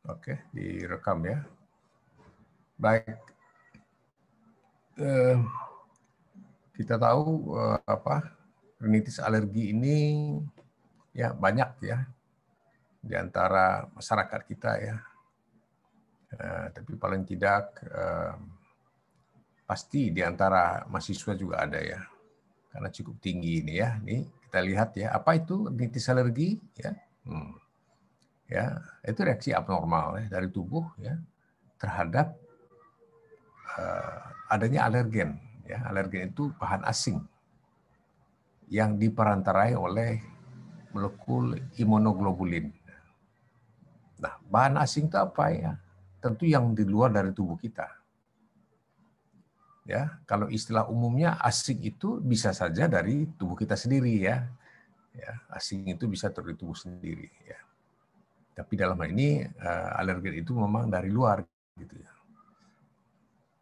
Oke, direkam ya. Baik, kita tahu rinitis alergi ini ya banyak ya di antara masyarakat kita ya. Tapi paling tidak pasti di antara mahasiswa juga ada ya, karena cukup tinggi ini ya. Ini kita lihat ya, apa itu rinitis alergi ya? Ya, itu reaksi abnormal ya, dari tubuh ya terhadap adanya alergen. Ya, alergen itu bahan asing yang diperantarai oleh molekul imunoglobulin. Nah, bahan asing itu apa ya? Tentu yang di luar dari tubuh kita. Ya, kalau istilah umumnya asing itu bisa saja dari tubuh kita sendiri ya. Ya, asing itu bisa dari tubuh sendiri ya. Tapi dalam hal ini alergen itu memang dari luar gitu ya.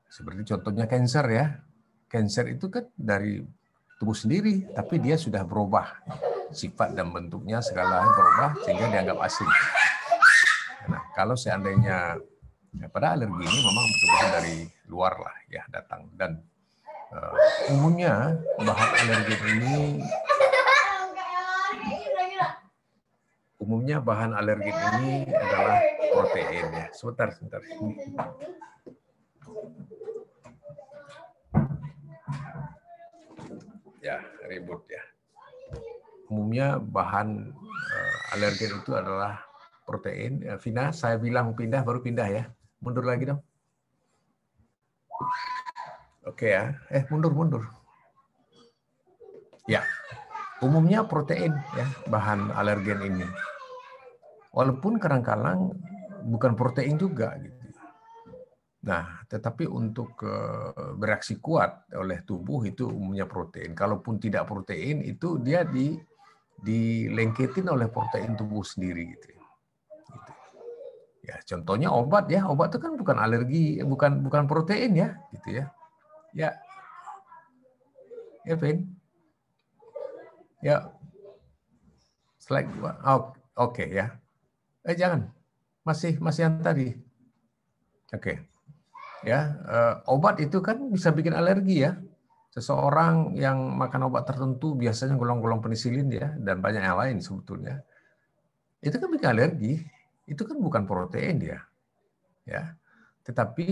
Seperti contohnya kanker ya. Kanker itu kan dari tubuh sendiri, tapi dia sudah berubah. Sifat dan bentuknya segalanya berubah sehingga dianggap asing. Nah, kalau seandainya pada alergi ini memang betul-betul dari luar lah ya datang, dan umumnya bahan alergen ini adalah protein ya. Sebentar. Ya, ribut ya. Umumnya bahan alergen itu adalah protein. Vina, saya bilang pindah baru pindah ya. Mundur lagi dong. Oke ya. Mundur. Ya. Umumnya protein ya bahan alergen ini. Walaupun kadang-kadang bukan protein juga gitu. Nah, tetapi untuk bereaksi kuat oleh tubuh itu umumnya protein. Kalaupun tidak protein itu dia dilengketin oleh protein tubuh sendiri gitu. Ya, contohnya obat ya. Obat itu kan bukan alergi, bukan protein ya, gitu ya. Ya. Ya, Vin. Ya. Slide 2. Oke ya. Jangan. Masih yang tadi. Oke. Ya, obat itu kan bisa bikin alergi ya. Seseorang yang makan obat tertentu biasanya golong-golong penisilin ya, dan banyak yang lain sebetulnya. Itu kan bikin alergi. Itu kan bukan protein dia. Ya. Tetapi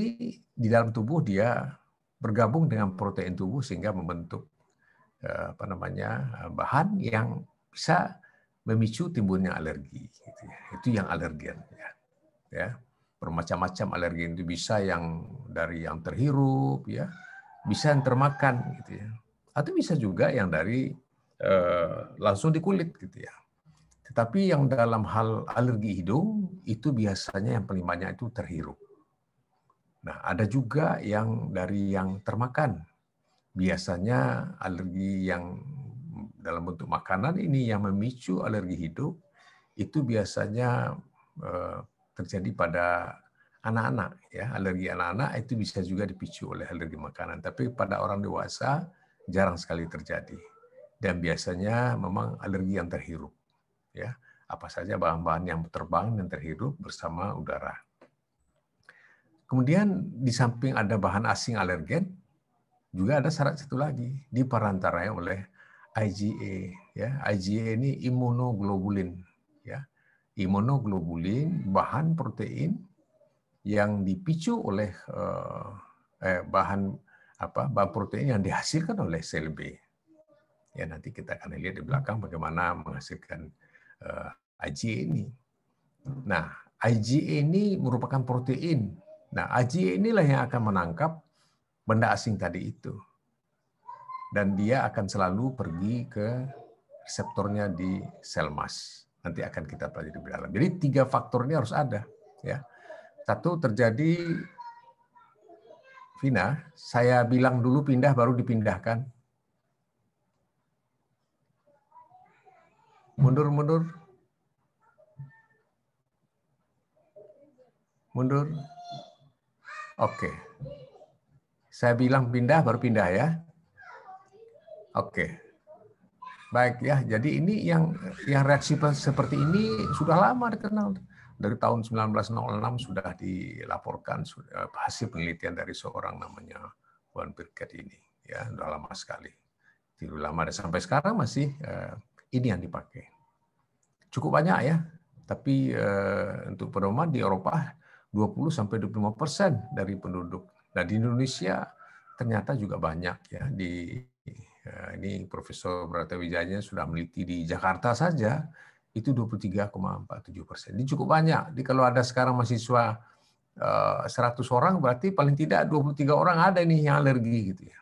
di dalam tubuh dia bergabung dengan protein tubuh sehingga membentuk bahan yang bisa memicu timbulnya alergi. Gitu ya. Itu yang alergen. Ya. Bermacam-macam alergen itu, bisa yang dari yang terhirup, ya, bisa yang termakan, gitu ya, atau bisa juga yang dari langsung di kulit, gitu ya. Tetapi yang dalam hal alergi hidung itu biasanya yang paling banyak itu terhirup. Nah, ada juga yang dari yang termakan. Biasanya alergi yang dalam bentuk makanan ini yang memicu alergi hidung itu biasanya terjadi pada anak-anak ya. Alergi anak-anak itu bisa juga dipicu oleh alergi makanan, tapi pada orang dewasa jarang sekali terjadi. Dan biasanya memang alergi yang terhirup ya. Apa saja bahan-bahan yang terbang dan terhirup bersama udara. Kemudian di samping ada bahan asing alergen, juga ada syarat satu lagi, diperantarai oleh IgA ya. IgA ini imunoglobulin ya. Imunoglobulin bahan protein yang dipicu oleh bahan protein yang dihasilkan oleh sel B. Ya, nanti kita akan lihat di belakang bagaimana menghasilkan IgA ini. Nah, IgA ini merupakan protein. Nah, IgA inilah yang akan menangkap benda asing tadi itu. Dan dia akan selalu pergi ke reseptornya di sel mas. Nanti akan kita pelajari lebih dalam. Jadi 3 faktor ini harus ada. Ya. Satu, terjadi, Vina, saya bilang dulu pindah baru dipindahkan. Mundur. Mundur. Oke. Saya bilang pindah baru pindah ya. Oke. Baik ya, jadi ini yang reaksi seperti ini sudah lama dikenal. Dari tahun 1906 sudah dilaporkan hasil penelitian dari seorang namanya Juan Birket ini. Ya, sudah lama sekali. Tiru lama dan sampai sekarang masih ini yang dipakai. Cukup banyak ya, tapi untuk pedoman di Eropa 20-25% dari penduduk. Nah di Indonesia ternyata juga banyak ya. Ini Profesor Bratawijaya sudah meneliti di Jakarta saja itu 23,47%. Ini cukup banyak. Jadi kalau ada sekarang mahasiswa 100 orang berarti paling tidak 23 orang ada nih yang alergi gitu ya.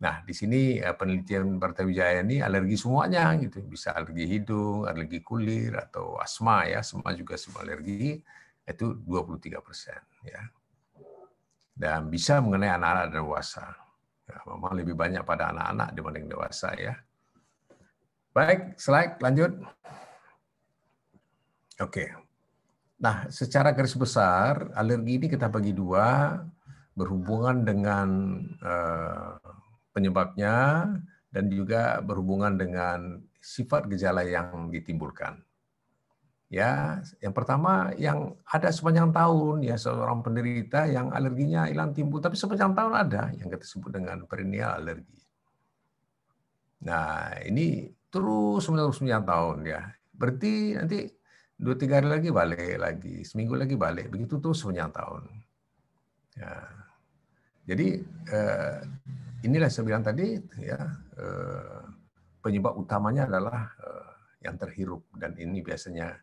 Nah, di sini penelitian Bratawijaya ini alergi semuanya gitu. Bisa alergi hidung, alergi kulit atau asma ya, asma juga semua alergi itu 23% ya. Dan bisa mengenai anak-anak dan dewasa. Ya, memang lebih banyak pada anak-anak dibanding dewasa ya. Baik, slide lanjut. Oke. Nah, secara garis besar alergi ini kita bagi dua, berhubungan dengan penyebabnya dan juga berhubungan dengan sifat gejala yang ditimbulkan. Ya, yang pertama yang ada sepanjang tahun ya seorang penderita yang alerginya hilang timbul tapi sepanjang tahun ada yang kita sebut dengan perennial alergi. Nah, ini terus menerus sepanjang tahun ya. Berarti nanti 2-3 hari lagi balik lagi, seminggu lagi balik, begitu terus sepanjang tahun. Ya. Jadi inilah saya bilang tadi ya penyebab utamanya adalah yang terhirup dan ini biasanya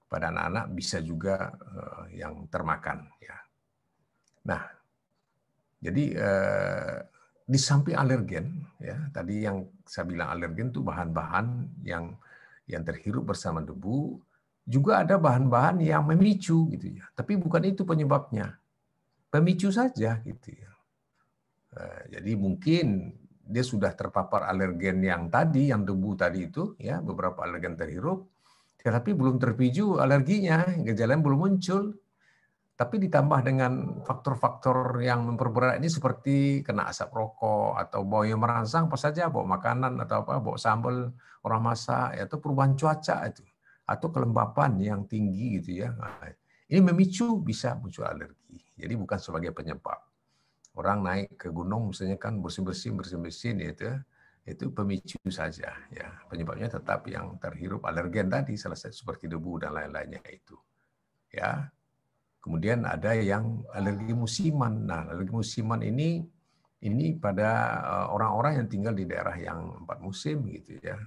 pada anak-anak bisa juga yang termakan ya. Nah, jadi di samping alergen ya tadi yang saya bilang alergen itu bahan-bahan yang terhirup bersama debu juga ada bahan-bahan yang memicu gitu ya. Tapi bukan itu penyebabnya. Pemicu saja gitu ya. Jadi mungkin dia sudah terpapar alergen yang tadi, yang debu tadi itu, ya beberapa alergen terhirup, tetapi belum terpicu alerginya, gejalanya belum muncul. Tapi ditambah dengan faktor-faktor yang memperberat ini seperti kena asap rokok atau bau yang merangsang, apa saja, bau makanan atau apa, bau sambal orang masak, atau perubahan cuaca itu, atau kelembapan yang tinggi gitu ya. Ini memicu bisa muncul alergi. Jadi bukan sebagai penyebab. Orang naik ke gunung misalnya kan bersin-bersin itu pemicu saja ya. Penyebabnya tetap yang terhirup alergen tadi salah satu seperti debu dan lain-lainnya itu. Ya. Kemudian ada yang alergi musiman. Nah, alergi musiman ini pada orang-orang yang tinggal di daerah yang 4 musim gitu ya.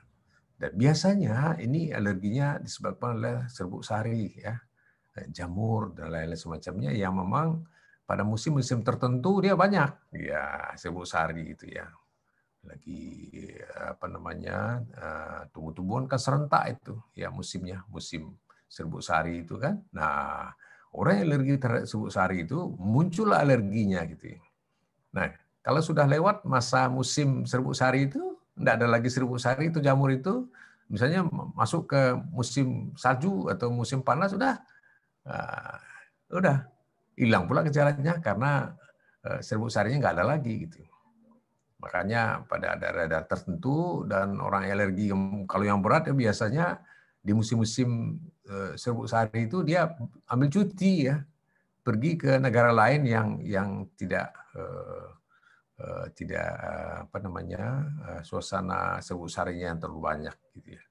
Dan biasanya ini alerginya disebabkan oleh serbuk sari ya, jamur dan lain-lain semacamnya yang memang pada musim-musim tertentu dia banyak ya serbuk sari gitu ya. Lagi apa namanya tumbuh-tumbuhan kan serentak itu ya musimnya, musim serbuk sari itu kan. Nah, orang yang alergi terhadap serbuk sari itu muncul alerginya gitu. Nah, kalau sudah lewat masa musim serbuk sari itu, tidak ada lagi serbuk sari itu jamur itu, misalnya masuk ke musim salju atau musim panas udah hilang pula gejalanya karena serbuk sarinya nggak ada lagi gitu. Makanya pada daerah-daerah tertentu dan orang alergi kalau yang berat ya biasanya di musim-musim serbuk sari itu dia ambil cuti ya, pergi ke negara lain yang tidak apa namanya suasana serbuk sarinya yang terlalu banyak gitu ya.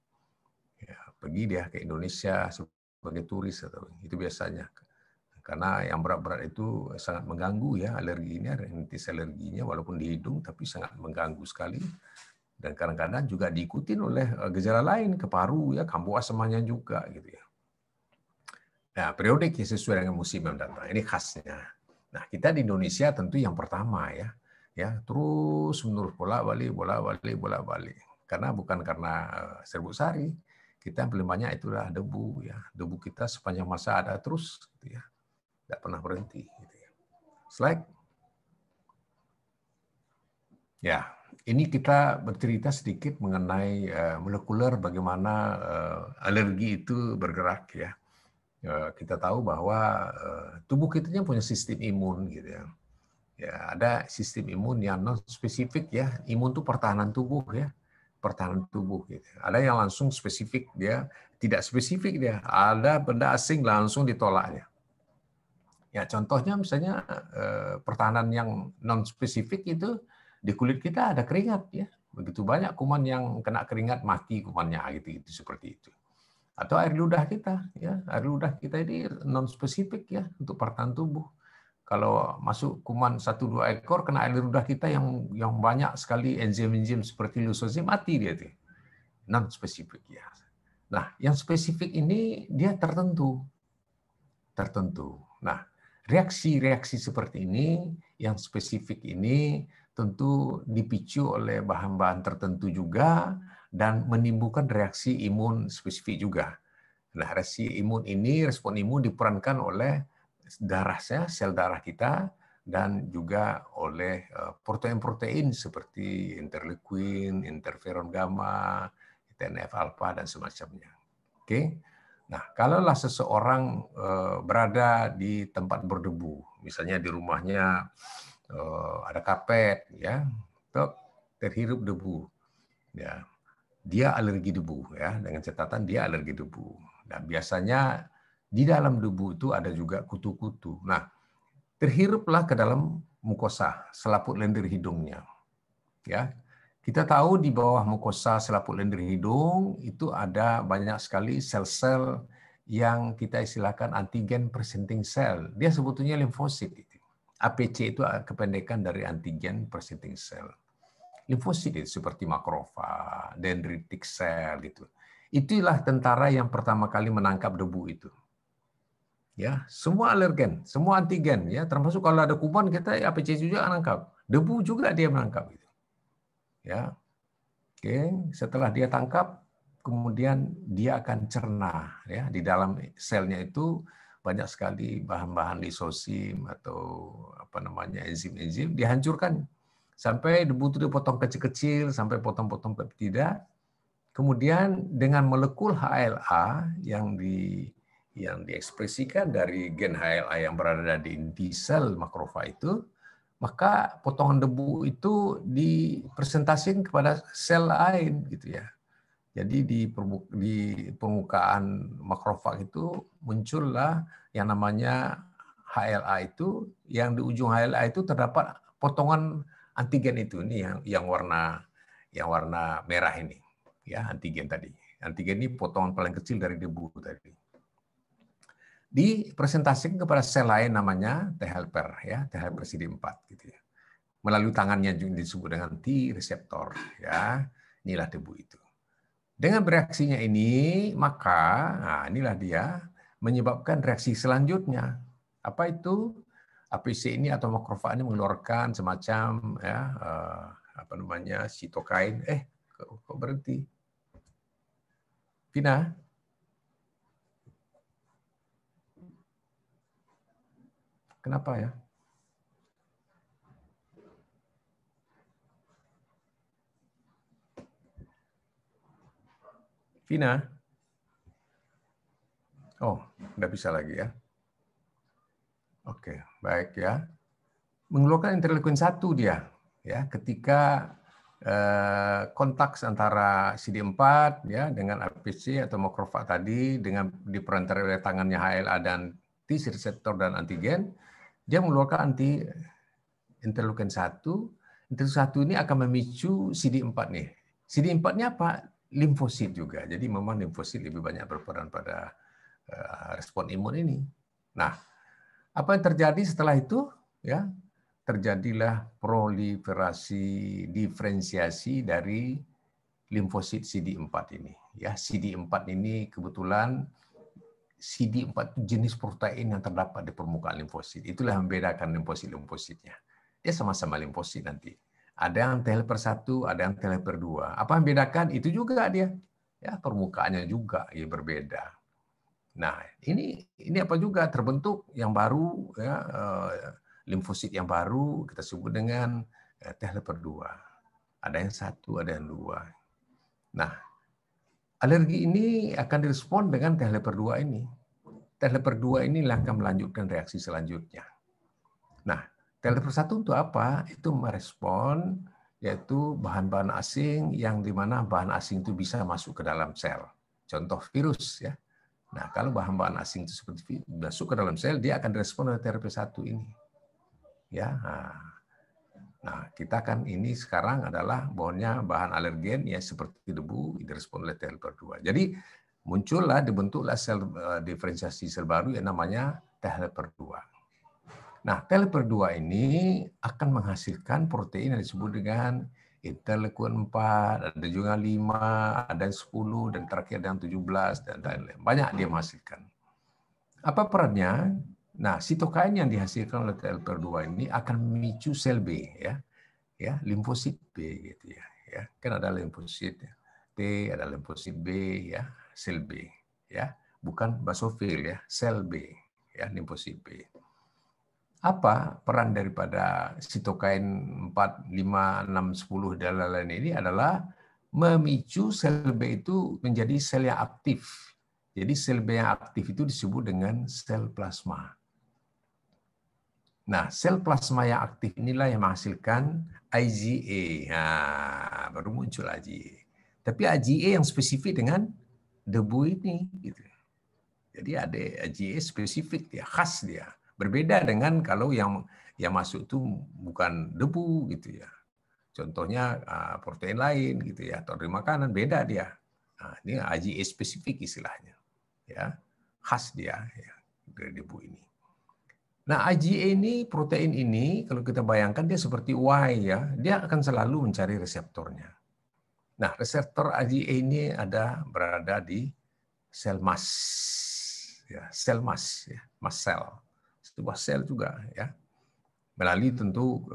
Ya, pergi dia ke Indonesia sebagai turis atau itu biasanya. Karena yang berat-berat itu sangat mengganggu ya alerginya, rinitis alerginya walaupun di hidung tapi sangat mengganggu sekali. Dan kadang-kadang juga diikuti oleh gejala lain ke paru ya, kambuh asmanya juga gitu ya. Nah, periodik ya sesuai dengan musim yang datang. Ini khasnya. Nah, kita di Indonesia tentu yang pertama ya. Ya, terus menerus bolak-balik. Karena bukan karena serbuk sari, kita paling banyak itulah debu ya. Debu kita sepanjang masa ada terus gitu ya. Tidak pernah berhenti. Gitu ya. Slide. Ya, ini kita bercerita sedikit mengenai molekuler bagaimana alergi itu bergerak ya. Kita tahu bahwa tubuh kita punya sistem imun gitu ya. Ya, ada sistem imun yang non spesifik ya. Imun itu pertahanan tubuh ya. pertahanan tubuh. Gitu. Ada yang langsung spesifik, dia tidak spesifik dia. Ada benda asing langsung ditolaknya. Ya contohnya misalnya pertahanan yang non spesifik itu di kulit kita ada keringat ya. Begitu banyak kuman yang kena keringat mati kumannya gitu seperti itu. Atau air ludah kita ya, air ludah kita ini non spesifik ya untuk pertahanan tubuh. Kalau masuk kuman 1-2 ekor kena air ludah kita yang banyak sekali enzim-enzim seperti lisozim mati dia tuh. Non spesifik ya. Nah, yang spesifik ini dia tertentu. Nah, reaksi-reaksi seperti ini, yang spesifik ini tentu dipicu oleh bahan-bahan tertentu juga dan menimbulkan reaksi imun spesifik juga. Nah, reaksi imun ini, respon imun diperankan oleh darah sel darah kita dan juga oleh protein-protein seperti interleukin, interferon gamma, TNF alpha dan semacamnya. Oke. Nah, kalaulah seseorang berada di tempat berdebu, misalnya di rumahnya ada karpet, ya, terhirup debu, ya, dia alergi debu, ya, dengan catatan dia alergi debu. Nah, biasanya di dalam debu itu ada juga kutu-kutu. Nah, terhiruplah ke dalam mukosa, selaput lendir hidungnya, ya. Kita tahu di bawah mukosa selaput lendir hidung itu ada banyak sekali sel-sel yang kita istilahkan antigen presenting cell. Dia sebetulnya limfosit. APC itu kependekan dari antigen presenting cell. Limfosit itu seperti makrofag, dendritic cell gitu. Itulah tentara yang pertama kali menangkap debu itu. Ya, semua alergen, semua antigen ya, termasuk kalau ada kuman kita APC juga menangkap. Debu juga dia menangkap gitu. Ya. Oke, setelah dia tangkap, kemudian dia akan cerna ya di dalam selnya itu banyak sekali bahan-bahan lisosim atau apa namanya enzim-enzim dihancurkan sampai debu itu dipotong kecil-kecil sampai potong-potong peptida. Kemudian dengan molekul HLA yang diekspresikan dari gen HLA yang berada di inti sel makrofag itu, maka potongan debu itu dipresentasikan kepada sel lain gitu ya. Jadi di permukaan makrofag itu muncullah yang namanya HLA itu, yang di ujung HLA itu terdapat potongan antigen itu, ini yang warna merah ini ya, antigen tadi. Antigen ini potongan paling kecil dari debu tadi. Dipresentasikan kepada sel lain namanya T helper ya, T helper CD4 gitu ya. Melalui tangannya juga disebut dengan T reseptor ya. Inilah debu itu. Dengan bereaksinya ini, maka nah inilah dia menyebabkan reaksi selanjutnya. Apa itu? APC ini atau makrofag ini mengeluarkan semacam ya apa namanya sitokain. Kok berhenti? Vina? Kenapa ya? Vina? Oh, nggak bisa lagi ya. Oke, baik ya. Mengeluarkan interleukin 1 dia ya ketika kontak antara CD4 ya dengan APC atau makrofag tadi dengan diperantarai oleh tangannya HLA dan T reseptor dan antigen, dia mengeluarkan anti interleukin 1. Interleukin 1 ini akan memicu CD4 nih. CD4-nya apa? Limfosit juga. Jadi memang limfosit lebih banyak berperan pada respon imun ini. Nah, apa yang terjadi setelah itu? Ya, terjadilah proliferasi diferensiasi dari limfosit CD4 ini. Ya, CD4 ini kebetulan CD4 jenis protein yang terdapat di permukaan limfosit. Itulah yang membedakan limfosit-limfositnya. Dia sama-sama limfosit nanti. Ada yang T helper 1, ada yang T helper 2. Apa yang membedakan? Itu juga dia. Ya, permukaannya juga ya berbeda. Nah, ini apa juga terbentuk yang baru ya, limfosit yang baru kita sebut dengan T helper 2. Ada yang 1, ada yang 2. Nah, alergi ini akan direspon dengan T helper 2 ini. T helper 2 ini akan melanjutkan reaksi selanjutnya. Nah, T helper 1 untuk apa? Itu merespon yaitu bahan-bahan asing yang dimana bahan asing itu bisa masuk ke dalam sel. Contoh virus ya. Nah, kalau bahan-bahan asing itu seperti masuk ke dalam sel, dia akan direspon oleh TRP1 ini. Ya. Nah, kita kan ini sekarang adalah bahan alergen ya seperti debu direspon oleh TLP2. Jadi muncullah dibentuklah sel diferensiasi sel baru yang namanya T helper 2. Nah, T helper 2 ini akan menghasilkan protein yang disebut dengan interleukin 4, ada juga 5, ada 10, dan terakhir ada 17, dan lain-lain. Banyak dia menghasilkan. Apa perannya? Nah, sitokain yang dihasilkan oleh T helper 2 ini akan memicu sel B, ya, limfosit B gitu ya. Kan ada limfosit T, ada limfosit B, ya, sel B, ya, bukan basofil ya, sel B, ya, limfosit B. Apa peran daripada sitokain 4, 5, 6, 10 dan lain-lain ini adalah memicu sel B itu menjadi sel yang aktif. Jadi sel B yang aktif itu disebut dengan sel plasma. Nah, sel plasma yang aktif inilah yang menghasilkan IgA. Nah, baru muncul IgA. Tapi IgA yang spesifik dengan debu ini, gitu. Jadi ada IgA spesifik dia, khas dia. Berbeda dengan kalau yang masuk itu bukan debu gitu ya. Contohnya protein lain gitu ya, atau dari makanan beda dia. Nah, ini IgA spesifik istilahnya, ya, khas dia ya, dari debu ini. Nah, IgA ini, protein ini, kalau kita bayangkan dia seperti Y ya, dia akan selalu mencari reseptornya. Nah, reseptor IgA ini berada di sel mast, ya, sel mast, ya, mast cell, sebuah sel juga ya. Melalui tentu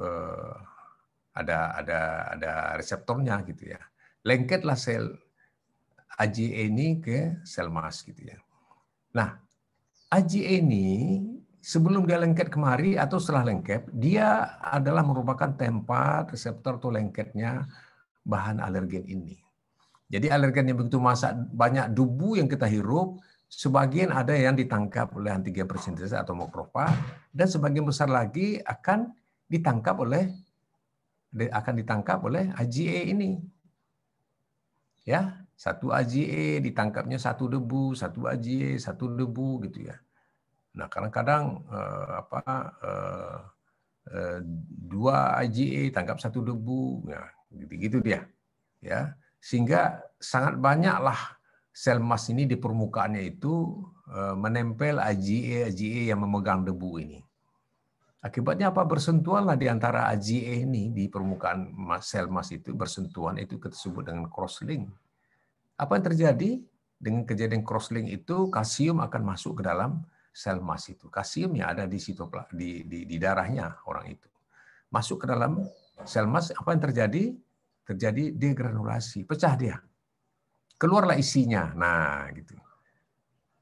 ada reseptornya gitu ya. Lengketlah sel IgA ini ke sel mast gitu ya. Nah, IgA ini sebelum dia lengket kemari atau setelah lengket, dia adalah merupakan tempat reseptor atau lengketnya bahan alergen ini. Jadi alergen yang begitu banyak debu yang kita hirup, sebagian ada yang ditangkap oleh antigen persintesa atau makrofag, dan sebagian besar lagi akan ditangkap oleh IgA ini. Ya, satu IgA ditangkapnya satu debu, satu IgA, satu debu gitu ya. Nah, kadang-kadang dua IgA tangkap satu debu, ya, gitu-gitu dia, ya, sehingga sangat banyaklah sel mast ini di permukaannya itu menempel IgA yang memegang debu ini. Akibatnya apa? Bersentuhanlah di antara IgA ini di permukaan sel mast itu, bersentuhan itu kita sebut dengan crosslink. Apa yang terjadi dengan kejadian crosslink itu? Kalsium akan masuk ke dalam sel mast itu. Kalsium yang ada di darahnya orang itu masuk ke dalam sel mast. Apa yang terjadi? Terjadi degranulasi, pecah dia. Keluarlah isinya. Nah, gitu.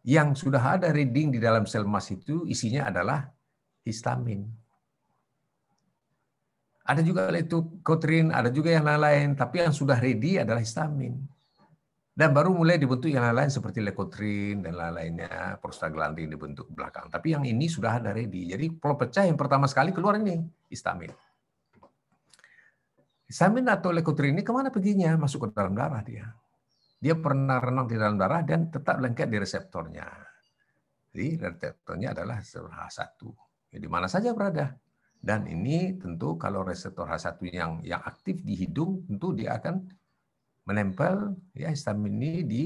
Yang sudah ada reading di dalam sel mast itu isinya adalah histamin. Ada juga leukotriene, ada juga yang lain-lain, tapi yang sudah ready adalah histamin. Dan baru mulai dibentuk yang lain-lain seperti leukotriene dan lain-lainnya, prostaglandin dibentuk belakang. Tapi yang ini sudah ada ready. Jadi kalau pecah yang pertama sekali keluar ini histamin. Histamin atau leukotriene ini kemana perginya? Masuk ke dalam darah dia. Dia pernah renang di dalam darah dan tetap lengket di reseptornya. Jadi reseptornya adalah reseptor H1. Di mana saja berada. Dan ini tentu kalau reseptor H1 yang aktif di hidung, tentu dia akan menempel ya histamin ini di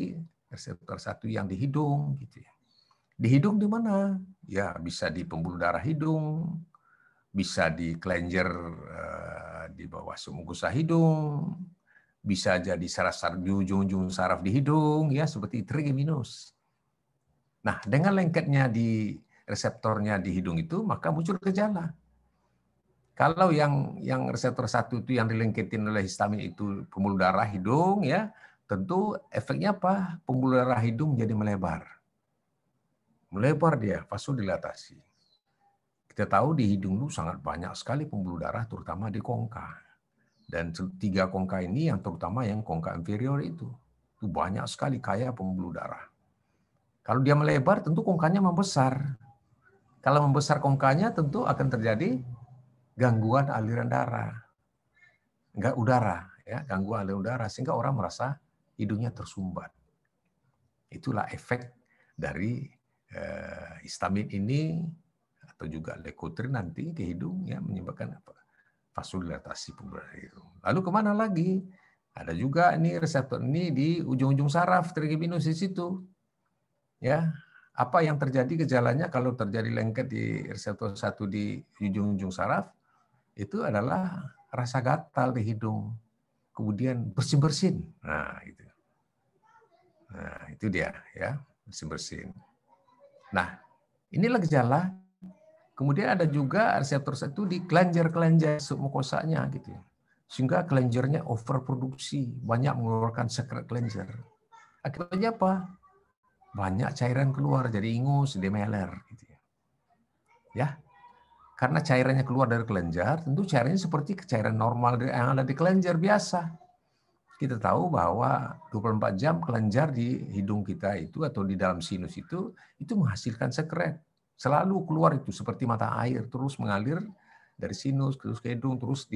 reseptor 1 yang di hidung gitu ya. Di hidung di mana? Ya bisa di pembuluh darah hidung, bisa di kelenjar di bawah sumur mukosa hidung, bisa jadi saraf di ujung-ujung saraf di hidung ya seperti trigeminus. Nah, dengan lengketnya di reseptornya di hidung itu maka muncul gejala. Kalau yang reseptor 1 itu yang dilengketin oleh histamin itu pembuluh darah hidung ya, tentu efeknya apa? Pembuluh darah hidung menjadi melebar. Melebar dia, vasodilatasi. Kita tahu di hidung itu sangat banyak sekali pembuluh darah terutama di kongka. Dan 3 kongka ini yang terutama yang kongka inferior itu banyak sekali kaya pembuluh darah. Kalau dia melebar tentu kongkanya membesar. Kalau membesar kongkanya tentu akan terjadi gangguan aliran darah. enggak udara, ya, gangguan aliran udara, sehingga orang merasa hidungnya tersumbat. Itulah efek dari histamin ini atau juga lekotrin nanti ke hidung, ya, menyebabkan apa? Vasodilatasi pembuluh hidung. Lalu kemana lagi? Ada juga ini reseptor ini di ujung-ujung saraf trigeminus di situ. Ya, apa yang terjadi gejalanya kalau terjadi lengket di reseptor 1 di ujung-ujung saraf? Itu adalah rasa gatal di hidung, kemudian bersin-bersin. Nah, itu dia, ya, bersin-bersin. Nah, inilah gejala. Kemudian ada juga reseptor 1 di kelenjar-kelenjar submukosanya gitu ya. Sehingga kelenjarnya overproduksi, banyak mengeluarkan sekret kelenjar. Akibatnya apa? Banyak cairan keluar, jadi ingus, dia meler gitu ya. Ya. Karena cairannya keluar dari kelenjar, tentu cairannya seperti cairan normal yang ada di kelenjar biasa. Kita tahu bahwa 24 jam kelenjar di hidung kita itu atau di dalam sinus itu menghasilkan sekret. Selalu keluar itu seperti mata air, terus mengalir dari sinus, terus ke hidung, terus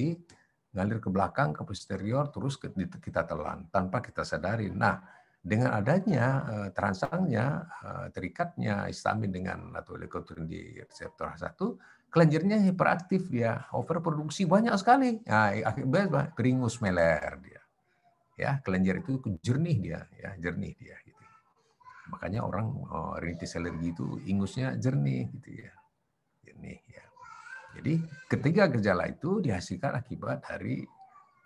ngalir ke belakang, ke posterior, terus kita telan tanpa kita sadari. Nah, dengan adanya terangsangnya, terikatnya histamin dengan atau lekotrin di reseptor 1, kelenjarnya hiperaktif dia, overproduksi banyak sekali. Nah, akibatnya keringus meler dia. Ya, kelenjar itu jernih dia, ya, jernih dia gitu. Makanya orang rinitis alergi itu ingusnya jernih gitu ya. Jernih ya. Jadi ketiga gejala itu dihasilkan akibat dari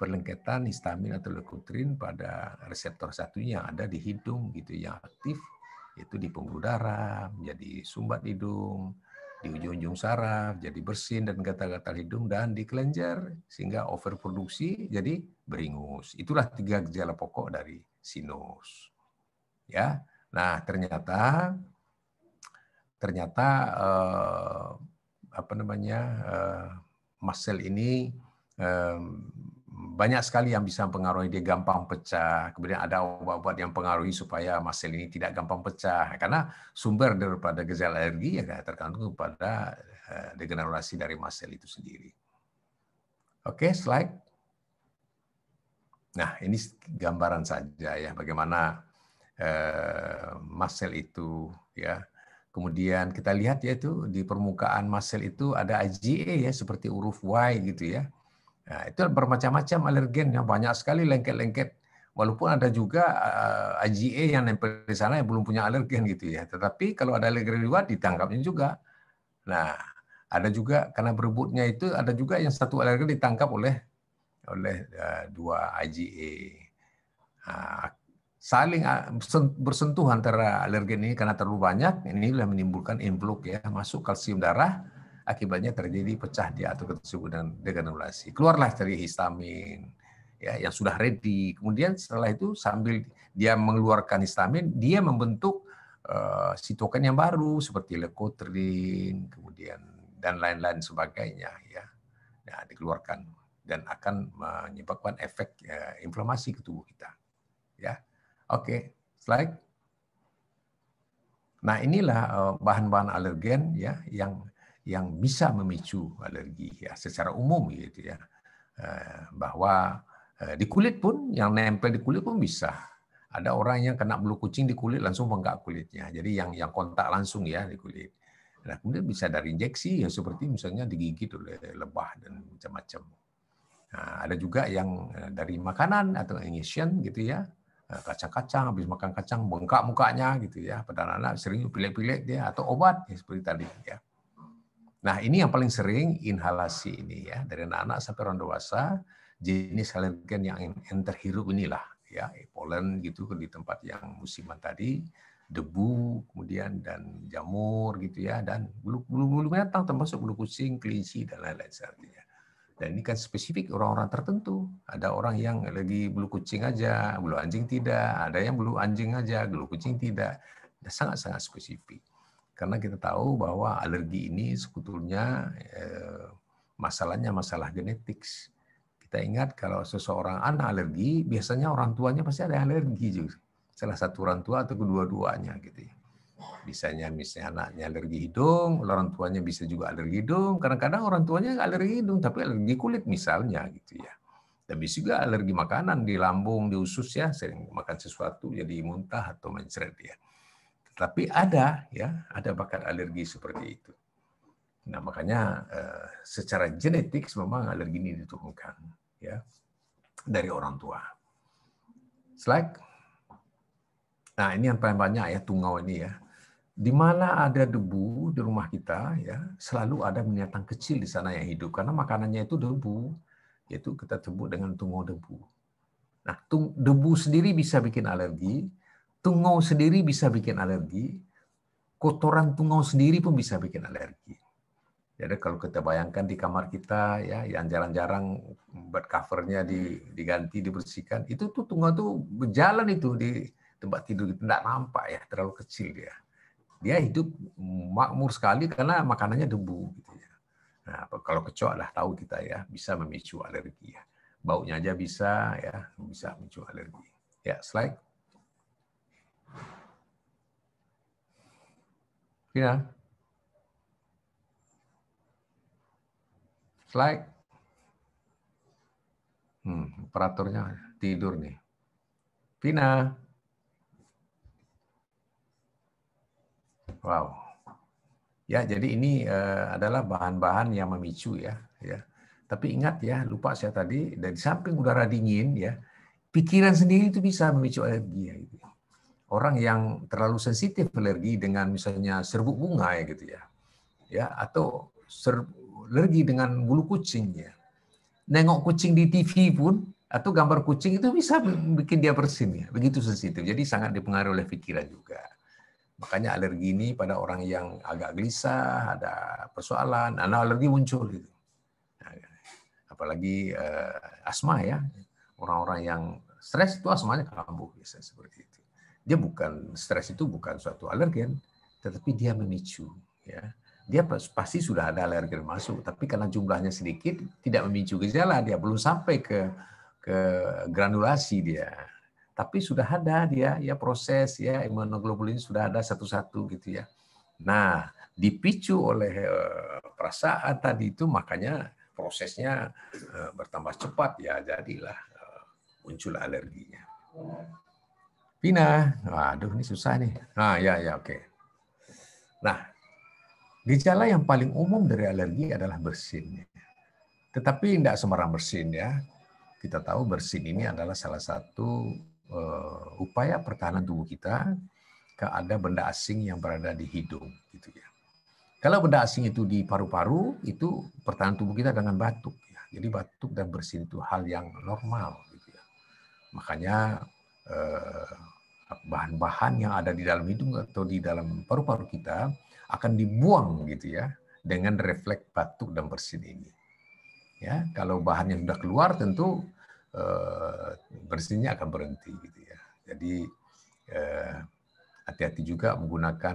perlengketan histamin atau lekotrin pada reseptor 1 yang ada di hidung gitu, yang aktif itu di pembuluh darah, menjadi sumbat hidung, di ujung-ujung saraf jadi bersin dan gatal-gatal hidung, dan di kelenjar sehingga overproduksi jadi beringus. Itulah 3 gejala pokok dari sinus. Ya. Nah, ternyata apa namanya, mast cell ini banyak sekali yang bisa mempengaruhi, dia gampang pecah. Kemudian ada obat-obat yang mempengaruhi supaya mast cell ini tidak gampang pecah. Karena sumber daripada gejala alergi ya tergantung pada degenerasi dari mast cell itu sendiri. Oke, slide. Nah, ini gambaran saja ya bagaimana mast cell itu ya. Kemudian kita lihat ya itu di permukaan mast cell itu ada IgA ya seperti huruf Y gitu ya. Nah, itu bermacam-macam alergen yang banyak sekali lengket-lengket. Walaupun ada juga IgA yang nempel di sana yang belum punya alergen gitu ya. Tetapi kalau ada alergen di luar ditangkapnya juga. Nah, ada juga karena berebutnya itu ada juga yang satu alergen ditangkap oleh dua IgA. Nah, saling bersentuh antara alergen ini karena terlalu banyak, ini menimbulkan influx ya, masuk kalsium darah, akibatnya terjadi pecah dia atau disebut dengan degranulasi. Keluarlah dari histamin ya yang sudah ready. Kemudian setelah itu sambil dia mengeluarkan histamin, dia membentuk sitokin yang baru seperti lekotrin, kemudian dan lain-lain sebagainya ya. Nah, dikeluarkan dan akan menyebabkan efek inflamasi ke tubuh kita. Ya. Oke, slide. Nah, inilah bahan-bahan alergen ya yang bisa memicu alergi ya secara umum gitu ya. Bahwa di kulit pun yang nempel di kulit pun bisa. Ada orang yang kena bulu kucing di kulit langsung bengkak kulitnya. Jadi yang kontak langsung ya di kulit. Nah, kemudian bisa dari injeksi ya seperti misalnya digigit oleh lebah dan macam-macam. Nah, ada juga yang dari makanan atau ingestion gitu ya. Kacang-kacang, habis makan kacang bengkak mukanya gitu ya. Pada anak sering pilek-pilek dia atau obat ya, seperti tadi ya. Nah, ini yang paling sering inhalasi ini ya, dari anak-anak sampai orang dewasa, jenis alergen yang terhirup inilah ya, polen gitu di tempat yang musiman tadi, debu, kemudian dan jamur gitu ya, dan bulu binatang termasuk bulu kucing, kelinci dan lain-lain sebagainya. Dan ini kan spesifik orang-orang tertentu. Ada orang yang lagi bulu kucing aja, bulu anjing tidak. Ada yang bulu anjing aja, bulu kucing tidak. Sangat-sangat spesifik. Karena kita tahu bahwa alergi ini sebetulnya masalahnya masalah genetik. Kita ingat kalau seseorang anak alergi, biasanya orang tuanya pasti ada alergi juga. Salah satu orang tua atau kedua-duanya gitu ya. Misalnya anaknya alergi hidung, orang tuanya bisa juga alergi hidung. Kadang-kadang orang tuanya nggak alergi hidung, tapi alergi kulit misalnya gitu ya. Dan bisa juga alergi makanan di lambung, di usus ya, sering makan sesuatu jadi muntah atau mencret ya. Tapi ada ya, ada bakat alergi seperti itu. Nah, makanya secara genetik memang alergi ini diturunkan ya dari orang tua. Slide. Nah, ini yang paling banyak ya, tungau ini ya. Di mana ada debu di rumah kita ya, selalu ada binatang kecil di sana yang hidup karena makanannya itu debu. Yaitu kita sebut dengan tungau debu. Nah, debu sendiri bisa bikin alergi, tungau sendiri bisa bikin alergi, kotoran tungau sendiri pun bisa bikin alergi. Jadi kalau kita bayangkan di kamar kita ya, yang jarang-jarang bed covernya diganti, dibersihkan, itu tuh tungau tuh berjalan itu di tempat tidur, tidak nampak ya, terlalu kecil dia. Dia hidup makmur sekali karena makanannya debu. Gitu ya. Nah, kalau kecoak lah tahu kita ya, bisa memicu alergi ya. Baunya aja bisa ya, bisa memicu alergi. Ya, slide. Ya. Slide. Operatornya tidur nih. Vina. Wow. Ya, jadi ini adalah bahan-bahan yang memicu ya. Tapi ingat ya, lupa saya tadi, dari samping udara dingin ya, pikiran sendiri itu bisa memicu alergi ya. Gitu. Orang yang terlalu sensitif alergi dengan misalnya serbuk bunga ya gitu ya, atau alergi dengan bulu kucing ya. Nengok kucing di TV pun atau gambar kucing itu bisa bikin dia bersin ya. Begitu sensitif. Jadi sangat dipengaruhi oleh pikiran juga. Makanya alergi ini pada orang yang agak gelisah, ada persoalan, alergi muncul gitu. Apalagi asma ya, orang-orang yang stres itu asmanya kambuh biasanya seperti itu. Dia bukan stres itu bukan suatu alergen, tetapi dia memicu ya. Dia pasti sudah ada alergen masuk, tapi karena jumlahnya sedikit tidak memicu gejala, dia belum sampai ke granulasi dia. Tapi sudah ada dia ya proses ya imunoglobulin sudah ada satu-satu gitu ya. Nah, dipicu oleh perasaan tadi itu makanya prosesnya bertambah cepat ya jadilah muncul alerginya. Vina, waduh ini susah nih. Nah, ya oke. Nah, gejala yang paling umum dari alergi adalah bersin. Tetapi tidak sembarang bersin ya. Kita tahu bersin ini adalah salah satu upaya pertahanan tubuh kita ke ada benda asing yang berada di hidung gitu ya. Kalau benda asing itu di paru-paru, itu pertahanan tubuh kita dengan batuk ya. Jadi batuk dan bersin itu hal yang normal gitu ya. Makanya bahan-bahan yang ada di dalam hidung atau di dalam paru-paru kita akan dibuang gitu ya dengan refleks batuk dan bersin ini. Ya, kalau bahannya sudah keluar tentu bersinnya akan berhenti gitu ya. Jadi hati-hati juga menggunakan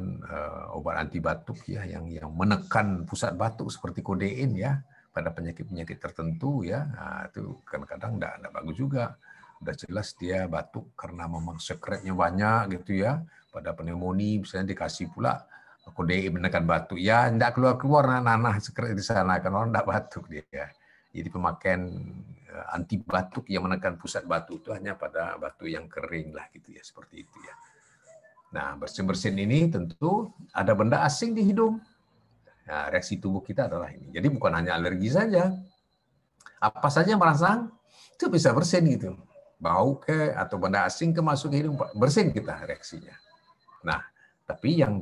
obat anti batuk ya yang menekan pusat batuk seperti kodein ya pada penyakit-penyakit tertentu ya. Nah, itu kadang-kadang enggak bagus juga. Udah jelas dia batuk karena memang sekretnya banyak gitu ya. Pada pneumonia misalnya dikasih pula kodein menekan batuk. Ya enggak keluar-keluar nanah sekret di sana kan orang enggak batuk dia. Jadi pemakaian anti batuk yang menekan pusat batuk itu hanya pada batuk yang kering lah gitu ya, seperti itu ya. Nah, bersin-bersin ini tentu ada benda asing di hidung. Nah, reaksi tubuh kita adalah ini. Jadi bukan hanya alergi saja. Apa saja yang merangsang itu bisa bersin gitu. Bau ke atau benda asing ke masuk ke hidung, bersin kita reaksinya. Nah, tapi yang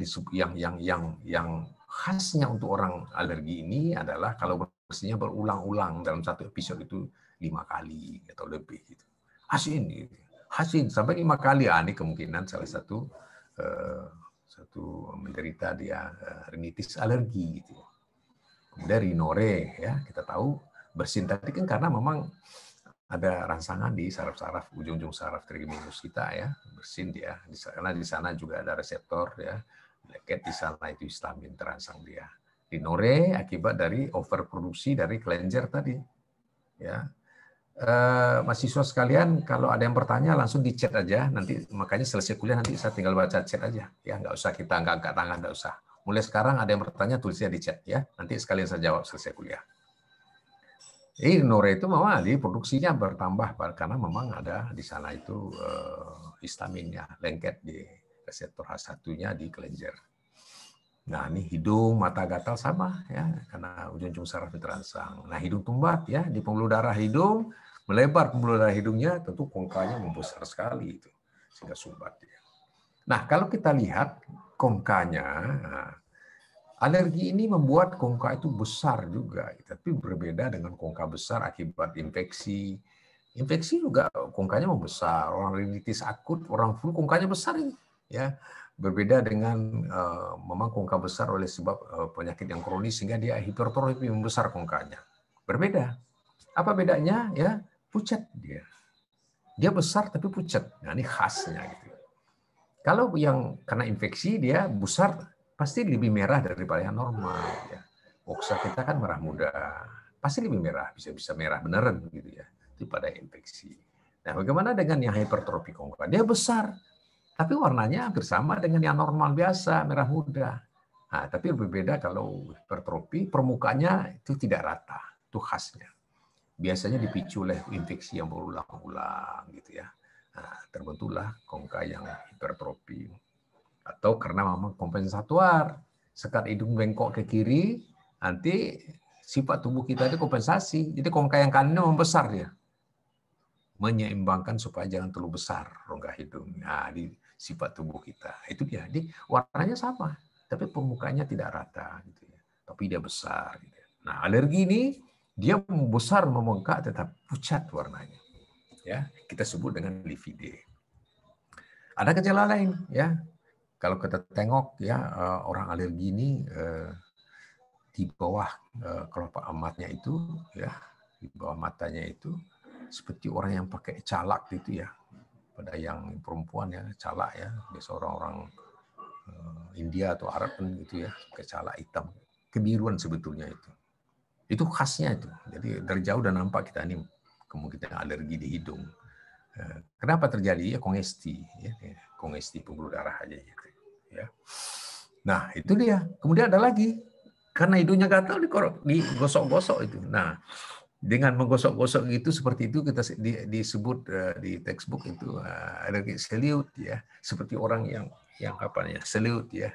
khasnya untuk orang alergi ini adalah kalau bersinnya berulang-ulang dalam satu episode itu 5 kali atau lebih gitu. Asin sampai 5 kali. Ini kemungkinan salah satu menderita dia rinitis alergi gitu. Kemudian rinore ya, kita tahu bersin tadi kan karena memang ada rangsangan di saraf-saraf ujung-ujung saraf trigeminus kita ya, bersin dia karena di sana juga ada reseptor ya, leket di sana itu histamin terangsang dia. Rinore akibat dari overproduksi dari kelenjar tadi ya. Mahasiswa sekalian kalau ada yang bertanya langsung di chat aja, nanti makanya selesai kuliah nanti saya tinggal baca chat aja ya, nggak usah kita angkat tangan, nggak usah. Mulai sekarang ada yang bertanya tulisnya di chat ya, nanti sekalian saya jawab selesai kuliah. Nore itu memang produksinya bertambah karena memang ada di sana itu histaminnya, lengket di reseptor H1-nya di kelenjar. Nah, ini hidung, mata gatal sama ya, karena ujung saraf terangsang. Nah, hidung tumbat ya, di pembuluh darah hidung, melebar pembuluh darah hidungnya, tentu kongkanya membesar sekali itu, sehingga sumbat ya. Nah, kalau kita lihat kongkanya, nah, alergi ini membuat kongka itu besar juga, tapi berbeda dengan kongka besar akibat infeksi. Infeksi juga kongkanya membesar. Orang rinitis akut, orang flu kongkanya besar ini. Ya, berbeda dengan memang kongka besar oleh sebab penyakit yang kronis sehingga dia hipertrofi membesar kongkanya. Berbeda. Apa bedanya? Ya, pucat dia. Dia besar tapi pucat. Nah, ini khasnya gitu. Kalau yang kena infeksi dia besar pasti lebih merah daripada yang normal ya. Oksa kita kan merah muda, pasti lebih merah, bisa merah beneran gitu ya daripada infeksi. Nah, bagaimana dengan yang hipertrofi kongka? Dia besar, tapi warnanya hampir sama dengan yang normal biasa, merah muda. Nah, tapi berbeda kalau hipertrofi, permukaannya itu tidak rata, itu khasnya. Biasanya dipicu oleh infeksi yang berulang-ulang gitu ya. Nah, terbentuklah kongka yang hipertrofi. Atau karena memang kompensatuar, sekat hidung bengkok ke kiri, nanti sifat tubuh kita itu kompensasi. Jadi kongka yang kanan membesar dia, menyeimbangkan supaya jangan terlalu besar rongga hidung. Nah, di sifat tubuh kita itu dia. Jadi warnanya sama, tapi permukaannya tidak rata, gitu ya. Tapi dia besar. Gitu ya. Nah, alergi ini dia besar membengkak tetap pucat warnanya. Ya, kita sebut dengan livide. Ada gejala lain, ya. Kalau kita tengok ya orang alergi ini di bawah kelopak matanya itu ya, di bawah matanya itu seperti orang yang pakai calak gitu ya. Pada yang perempuan ya, calak ya, biasa orang-orang India atau Arab kan gitu ya, pakai calak hitam. Kebiruan sebetulnya itu. Itu khasnya itu. Jadi dari jauh udah nampak kita ini kemungkinan alergi di hidung. Kenapa terjadi? Ya kongesti, ya, kongesti pembuluh darah aja gitu. Ya. Nah, itu dia. Kemudian ada lagi. Karena hidungnya gatal digosok-gosok itu. Nah, dengan menggosok-gosok gitu seperti itu kita disebut di textbook itu alergi seliut ya. Seperti orang yang apa ya, seliut ya.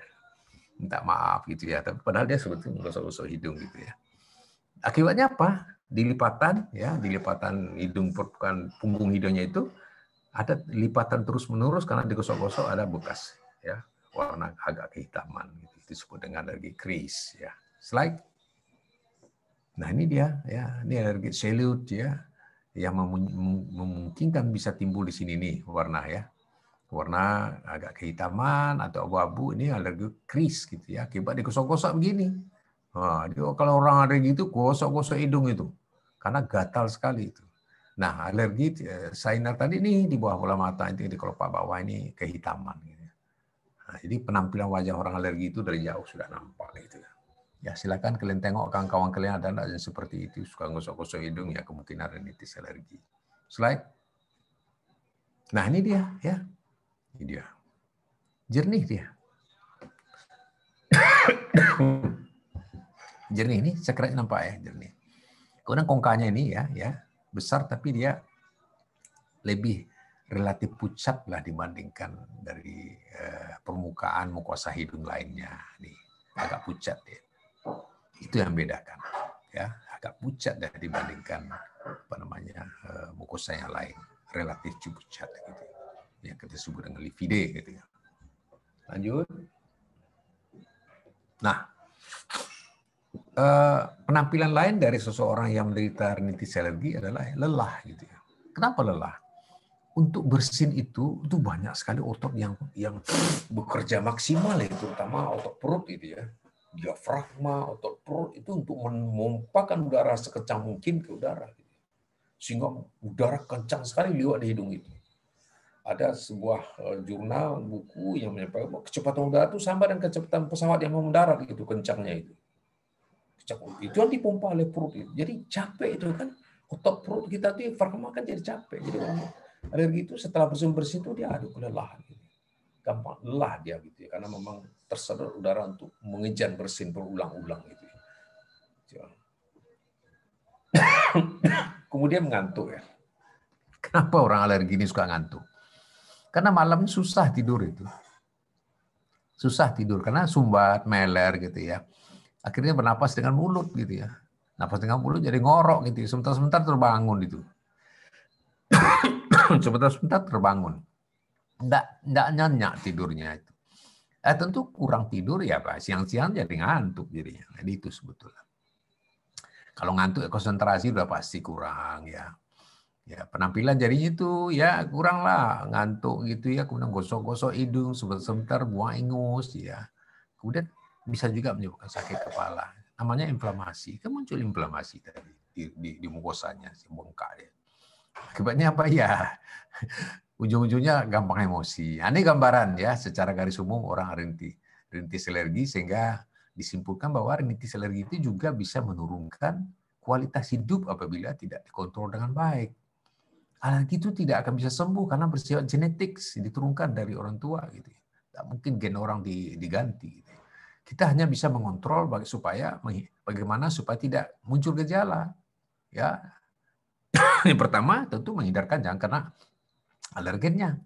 Minta maaf gitu ya. Tapi padahal dia sebetulnya menggosok-gosok hidung gitu ya. Akibatnya apa? Dilipatan ya, dilipatan hidung permukaan punggung hidungnya itu ada lipatan terus-menerus karena digosok-gosok ada bekas ya, warna agak kehitaman gitu. Itu disebut dengan alergi kris ya. Slide. Nah, ini dia ya, ini alergi seliut ya yang memungkinkan bisa timbul di sini nih warna ya. Warna agak kehitaman atau abu-abu, ini alergi kris gitu ya, akibat digosok-gosok begini. Nah, kalau orang alergi itu gosok-gosok hidung itu karena gatal sekali itu. Nah, alergi sinus tadi nih di bawah bola mata itu di kelopak bawah ini kehitaman. Gitu. Nah, jadi penampilan wajah orang alergi itu dari jauh sudah nampak gitu. Ya silakan kalian tengok kawan-kawan kalian ada yang seperti itu suka gosok-gosok hidung ya kemungkinan rinitis alergi. Slide. Nah ini dia ya, ini dia. Jernih dia. Jernih ini sekret nampak ya jernih. Kemudian kongkanya ini ya besar tapi dia lebih relatif pucat lah dibandingkan dari permukaan mukosa hidung lainnya. Nih, agak pucat ya. Itu yang bedakan. Ya, agak pucat dah dibandingkan apa namanya mukosa yang lain, relatif pucat gitu. Yang kita sebut dengan livide gitu ya. Lanjut. Nah, penampilan lain dari seseorang yang menderita rinitis alergi adalah lelah gitu ya. Kenapa lelah? Untuk bersin itu banyak sekali otot yang bekerja maksimal ya, terutama otot perut itu ya. Diafragma, otot perut itu untuk memompakan udara sekencang mungkin ke udara. Sehingga udara kencang sekali lewat di hidung itu. Ada sebuah jurnal, buku yang menyampaikan kecepatan udara itu sama dengan kecepatan pesawat yang mau mendarat gitu, kencangnya itu. Itu yang dipompa oleh perut itu. Jadi capek itu kan, otot perut kita tuh diafragma kan jadi capek. Jadi alergi itu setelah bersin itu dia aduh kelelahan gitu. Gampang lelah dia gitu ya, karena memang tersedot udara untuk mengejar bersin berulang-ulang gitu. Kemudian mengantuk ya. Kenapa orang alergi ini suka ngantuk? Karena malam susah tidur itu. Susah tidur karena sumbat, meler gitu ya. Akhirnya bernapas dengan mulut gitu ya. Napas dengan mulut jadi ngorok gitu. Sebentar-sebentar terbangun itu. Sebentar-sebentar terbangun. Nggak nyenyak tidurnya itu. Tentu kurang tidur ya Pak. Siang-siang jadi ngantuk jadinya. Jadi itu sebetulnya. Kalau ngantuk konsentrasi udah pasti kurang ya. Ya, penampilan jadinya itu ya kurang lah, ngantuk gitu ya, kemudian gosok-gosok hidung sebentar buang ingus ya. Kemudian bisa juga menyebabkan sakit kepala. Namanya inflamasi. Kan muncul inflamasi tadi di mukosanya, si bengkak ya. Akibatnya apa ya? Ujung-ujungnya gampang emosi. Ini gambaran ya, secara garis umum orang rintis alergi, sehingga disimpulkan bahwa rintis alergi itu juga bisa menurunkan kualitas hidup apabila tidak dikontrol dengan baik. Alergi itu tidak akan bisa sembuh karena bersifat genetik, diturunkan dari orang tua gitu. Tidak mungkin gen orang diganti. Gitu. Kita hanya bisa mengontrol bagaimana supaya tidak muncul gejala. Ya, yang pertama tentu menghindarkan jangan kena alergennya.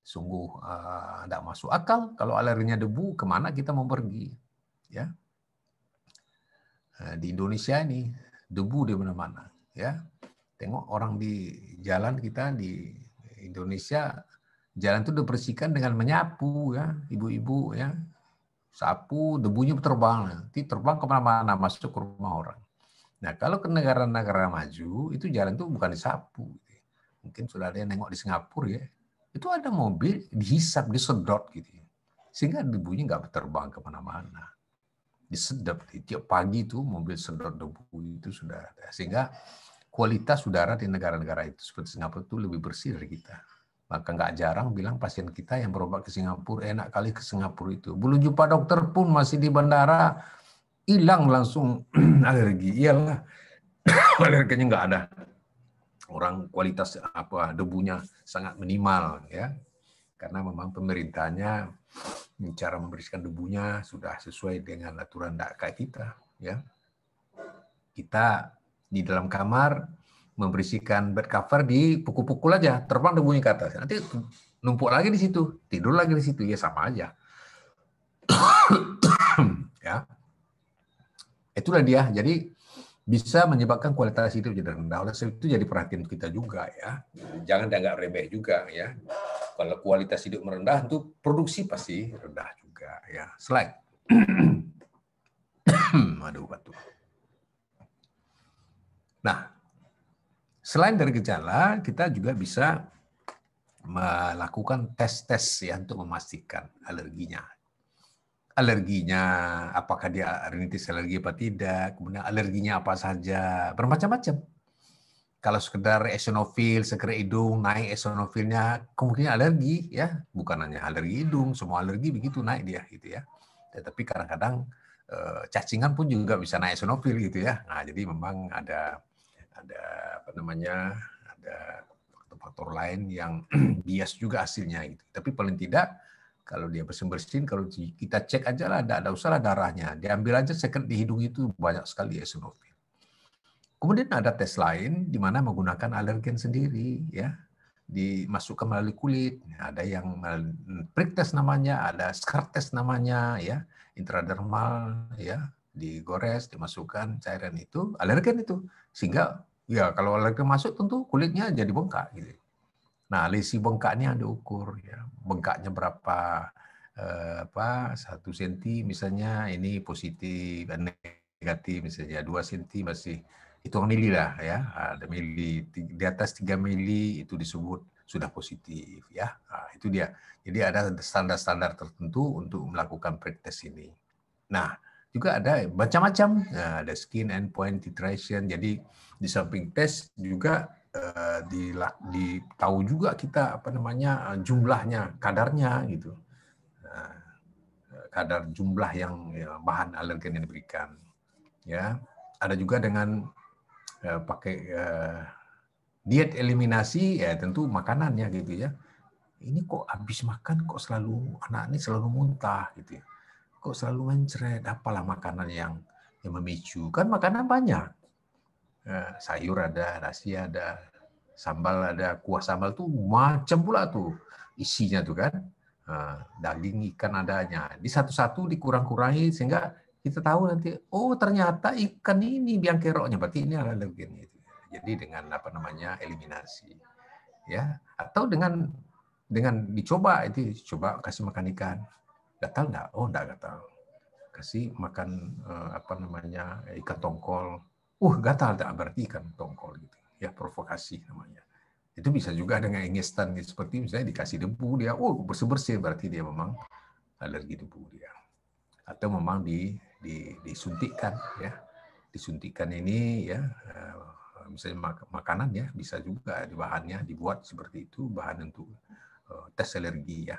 Sungguh tidak masuk akal kalau alerginya debu, kemana kita mau pergi? Ya, di Indonesia ini debu di mana-mana. Ya, tengok orang di jalan kita di Indonesia, jalan itu dibersihkan dengan menyapu ya, ibu-ibu ya, sapu, debunya terbang, nanti terbang kemana-mana, masuk ke rumah orang. Nah kalau ke negara-negara maju itu jalan itu bukan disapu, mungkin sudah ada yang nengok di Singapura ya, itu ada mobil dihisap, disedot gitu, sehingga debunya nggak terbang kemana-mana, disedot. Tiap pagi itu mobil sedot debu itu sudah ada, sehingga kualitas udara di negara-negara itu seperti Singapura itu lebih bersih dari kita. Maka nggak jarang bilang pasien kita yang berobat ke Singapura, enak kali ke Singapura itu. Belum jumpa dokter pun masih di bandara, hilang langsung alergi. Iyalah, alerginya nggak ada. Orang kualitas debunya sangat minimal ya. Karena memang pemerintahnya cara membersihkan debunya sudah sesuai dengan aturan kayak kita ya. Kita di dalam kamar membersihkan bed cover, dipukul-pukul aja, terbang debunya ke atas. Nanti numpuk lagi di situ, tidur lagi di situ, ya sama aja. Ya, itulah dia. Jadi bisa menyebabkan kualitas hidup jadi rendah. Oleh sebab itu jadi perhatian kita juga ya. Jangan dianggap remeh juga ya. Kalau kualitas hidup merendah, itu produksi pasti rendah juga ya. Slide. Aduh, batuk. Nah, selain dari gejala, kita juga bisa melakukan tes-tes ya untuk memastikan alerginya. Alerginya, apakah dia rinitis alergi apa tidak, kemudian alerginya apa saja, bermacam-macam. Kalau sekedar eosinofil, sekedar hidung, naik eosinofilnya, kemungkinan alergi ya, bukan hanya alergi hidung, semua alergi begitu naik dia gitu ya. Tetapi kadang-kadang cacingan pun juga bisa naik eosinofil gitu ya. Nah, jadi memang ada apa namanya, ada faktor lain yang bias juga hasilnya gitu. Tapi paling tidak kalau dia bersin-bersin, kalau kita cek aja lah, ada usahlah darahnya, diambil aja secret di hidung itu banyak sekali eosinofil. Kemudian ada tes lain di mana menggunakan alergen sendiri ya, dimasukkan melalui kulit. Ada yang prick test namanya, ada scar test namanya ya, intradermal ya, digores, dimasukkan cairan itu, alergen itu. Sehingga ya kalau alergen masuk tentu kulitnya jadi bengkak gitu. Nah, lesi bengkaknya diukur ya. Bengkaknya berapa 1 cm misalnya ini positif, negatif misalnya 2 cm masih hitungan mili lah ya. Ada mili di atas 3 mili itu disebut sudah positif ya. Nah, itu dia. Jadi ada standar-standar tertentu untuk melakukan prick test ini. Nah, juga ada macam-macam. Nah, ada skin endpoint titration. Jadi di samping tes juga tahu juga kita apa namanya jumlahnya, kadarnya gitu. Nah, kadar jumlah yang bahan alergen yang diberikan. Ya, ada juga dengan pakai diet eliminasi ya tentu makanannya gitu ya. Ini kok habis makan kok selalu anak ini selalu muntah gitu ya. Kok selalu mencret, apalah makanan yang memicu. Kan makanan banyak. sayur ada, nasi ada, sambal ada, kuah sambal tuh macam pula tuh isinya tuh kan. Daging ikan adanya. Di satu-satu dikurang-kurangi sehingga kita tahu nanti, oh ternyata ikan ini biang keroknya, berarti ini alergen. Jadi dengan apa namanya eliminasi, ya, atau dengan dicoba itu, coba kasih makan ikan, gatal nggak? Oh nggak gatal. Kasih makan apa namanya ikan tongkol, gatal nggak? Berarti ikan tongkol gitu, ya provokasi namanya. Itu bisa juga dengan instan seperti misalnya dikasih debu dia, bersih-bersih, berarti dia memang alergi debu dia. Atau memang disuntikkan ya. Disuntikkan ini ya misalnya makanan ya, bisa juga di bahannya dibuat seperti itu, bahan untuk tes alergi ya.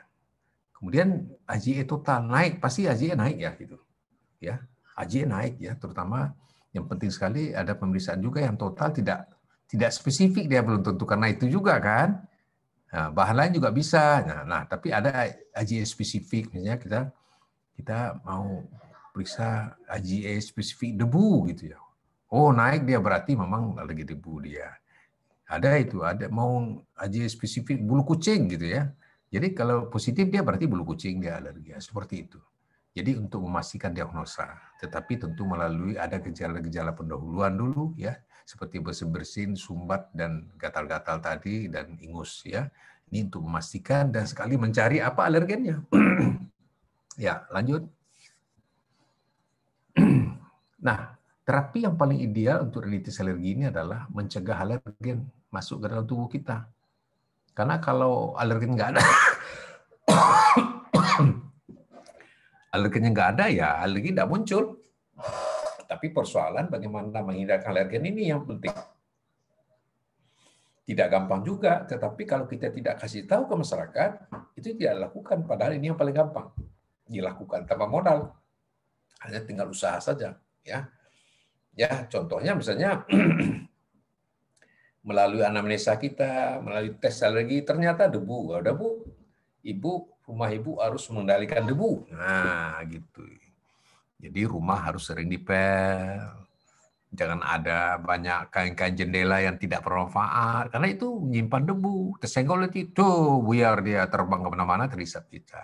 Kemudian IgE total naik, pasti IgE naik ya gitu. Ya, IgE naik ya, terutama yang penting sekali ada pemeriksaan juga yang total tidak spesifik, dia belum tentu karena itu juga kan. Nah, bahan lain juga bisa. Nah, tapi ada IgE spesifik, misalnya kita mau periksa IgE spesifik debu gitu ya. Oh naik dia, berarti memang alergi debu dia. Ada itu, ada mau IgE spesifik bulu kucing gitu ya. Jadi kalau positif dia berarti bulu kucing dia alergi, seperti itu. Jadi untuk memastikan diagnosa, tetapi tentu melalui ada gejala-gejala pendahuluan dulu ya, seperti bersin-bersin, sumbat dan gatal-gatal tadi dan ingus ya. Ini untuk memastikan dan sekali mencari apa alergennya. Ya, lanjut. Nah, terapi yang paling ideal untuk rinitis alergi ini adalah mencegah alergen masuk ke dalam tubuh kita. Karena kalau alergen nggak ada, alergennya nggak ada ya alergi nggak muncul. Tapi persoalan bagaimana menghindarkan alergen ini yang penting. Tidak gampang juga, tetapi kalau kita tidak kasih tahu ke masyarakat, itu tidak dilakukan. Padahal ini yang paling gampang dilakukan tanpa modal, hanya tinggal usaha saja. Ya, contohnya misalnya melalui anamnesa kita, melalui tes alergi, ternyata debu. Debu, rumah ibu harus mengendalikan debu. Nah, gitu. Jadi rumah harus sering dipel. Jangan ada banyak kain-kain jendela yang tidak bermanfaat, karena itu menyimpan debu. Tersenggol itu, biar dia terbang kemana-mana, terhisap kita.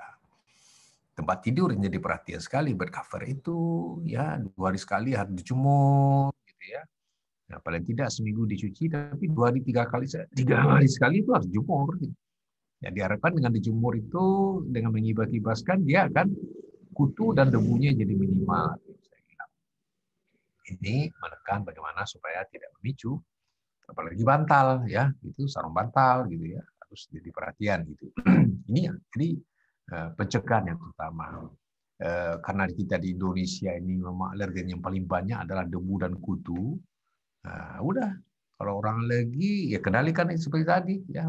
Tempat tidur jadi perhatian sekali, bercover itu, ya 2 hari sekali harus dijemur, gitu ya. Nah, paling tidak seminggu dicuci, tapi 2 hari 3 hari sekali itu harus dijemur. Ya, diharapkan dengan dijemur itu, dengan mengibas-ibaskan, dia akan kutu dan debunya jadi minimal. Ini menekan bagaimana supaya tidak memicu, apalagi bantal ya, itu sarung bantal gitu ya, harus jadi perhatian gitu. Ini jadi pencegahan yang terutama. Karena kita di Indonesia ini memang alergen yang paling banyak adalah debu dan kutu. Udah, kalau orang alergi ya kendalikan seperti tadi ya,